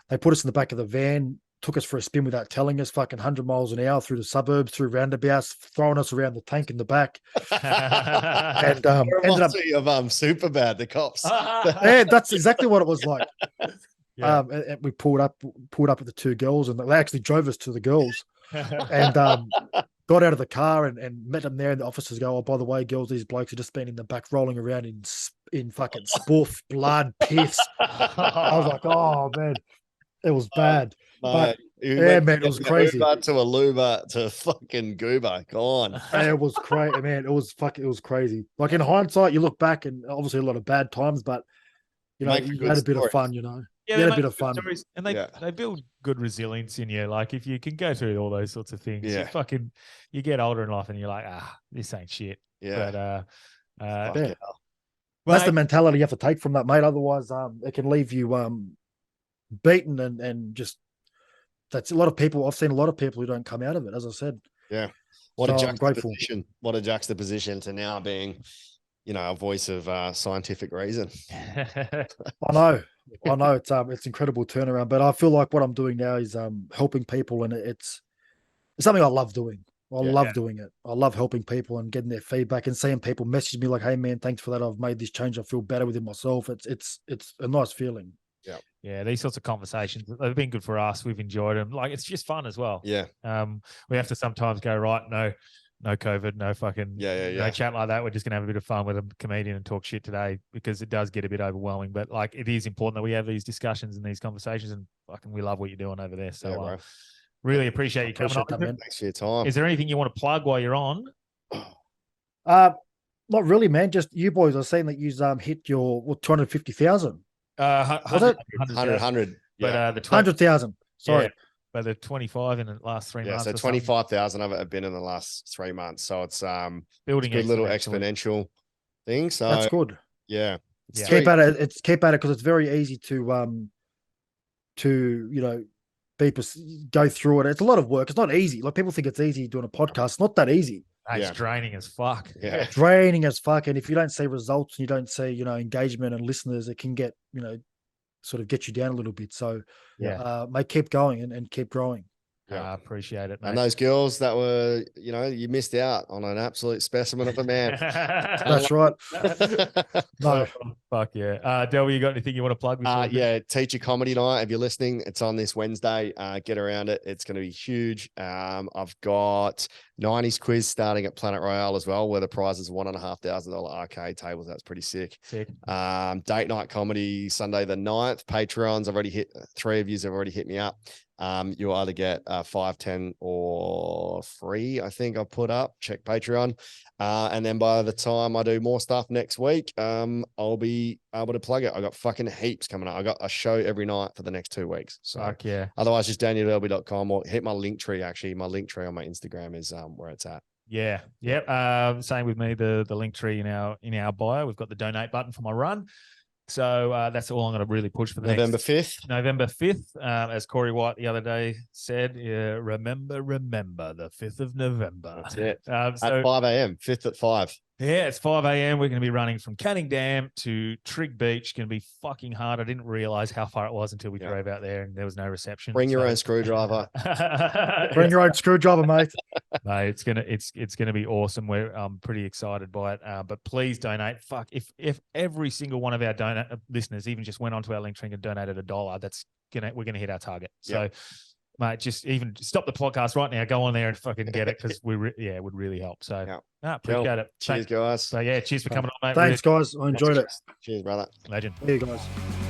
they put us in the back of the van, took us for a spin without telling us, fucking 100 miles an hour through the suburbs, through roundabouts, throwing us around the tank in the back. And ended up of Superbad, the cops. Yeah, that's exactly what it was like. Yeah. And we pulled up with the two girls, and they actually drove us to the girls. And got out of the car and met them there, and the officers go, "Oh, by the way, girls, these blokes have just been in the back rolling around in fucking spoof, blood, piss." I was like, "Oh man, it was bad." But yeah, man, it was crazy. To a luba to fucking goober, gone. It was crazy, man. It was crazy. Like in hindsight, you look back, and obviously a lot of bad times, but you had a bit of fun, Yeah, you had a bit of fun. Stories, and they build good resilience in you. Like if you can go through all those sorts of things, you get older in life and you're like, this ain't shit. Yeah. But that's the mentality you have to take from that, mate. Otherwise, it can leave you beaten and just that's a lot of people. I've seen a lot of people who don't come out of it, as I said. Yeah. What a juxtaposition to now being, a voice of scientific reason. I know it's incredible turnaround, but I feel like what I'm doing now is helping people, and it's something I love doing. I love doing it. I love helping people and getting their feedback and seeing people message me like, "Hey man, thanks for that. I've made this change. I feel better within myself." It's a nice feeling. Yeah, these sorts of conversations, they've been good for us. We've enjoyed them. Like it's just fun as well. Yeah. We have to sometimes go, right, no COVID, no fucking no chat like that. We're just gonna have a bit of fun with a comedian and talk shit today, because it does get a bit overwhelming. But like it is important that we have these discussions and these cononversations, and fucking we love what you're doing over there. So really appreciate you coming on. Thanks for your time. Is there anything you want to plug while you're on? Not really, man. Just you boys. I've seen that you hit your 250,000. Was it 100? But the 100,000. Sorry. Yeah, but the 25 in the last 3 months. So 25,000 of it have been in the last 3 months. So it's building a little exponential thing. So that's good. Yeah. Keep at it. Keep at it, because it's very easy to go through it. It's a lot of work. It's not easy. Like people think it's easy doing a podcast. It's not that easy. It's draining as fuck. Yeah. Draining as fuck. And if you don't see results and you don't see, engagement and listeners, it can get, sort of get you down a little bit. So mate, keep going and keep growing. I appreciate it, mate. And those girls that were, you missed out on an absolute specimen of a man. That's right. No. Fuck yeah. Delby, you got anything you want to plug? Teacher Comedy Night. If you're listening, it's on this Wednesday. Get around it. It's going to be huge. I've got 90s quiz starting at Planet Royale as well, where the prize is $1,500 arcade tables. That's pretty sick. Date night comedy Sunday the 9th. Patreons, I've already hit 3 of yous have already hit me up. You'll either get 5, 10, or free. I think I've put up. Check Patreon, and then by the time I do more stuff next week, I'll be able to plug it. I got fucking heaps coming up. I got a show every night for the next 2 weeks. So Fuck yeah. Otherwise, just danieldelby.com or hit my link tree. Actually, my link tree on my Instagram is where it's at. Yeah. Yep. Same with me. The link tree in our bio. We've got the donate button for my run. So that's all I'm going to really push for the November next 5th. November 5th. As Corey White the other day said, remember the 5th of November. That's it. So, At 5 a.m. 5th at 5. Yeah, it's 5 a.m. We're going to be running from Canning Dam to Trig Beach. Going to be fucking hard. I didn't realize how far it was until we drove out there and there was no reception. Bring your own screwdriver. Bring your own screwdriver, mate. No, it's gonna be awesome. I'm pretty excited by it. But please donate. Fuck, if every single one of our listeners even just went onto our link tree and donated $1, we're gonna hit our target. So, mate, just even stop the podcast right now. Go on there and fucking get it because it would really help. So, appreciate it. Cheers, guys. So cheers for coming on, mate. Thanks, guys. I enjoyed it. Cheers, brother. Legend. Here, guys.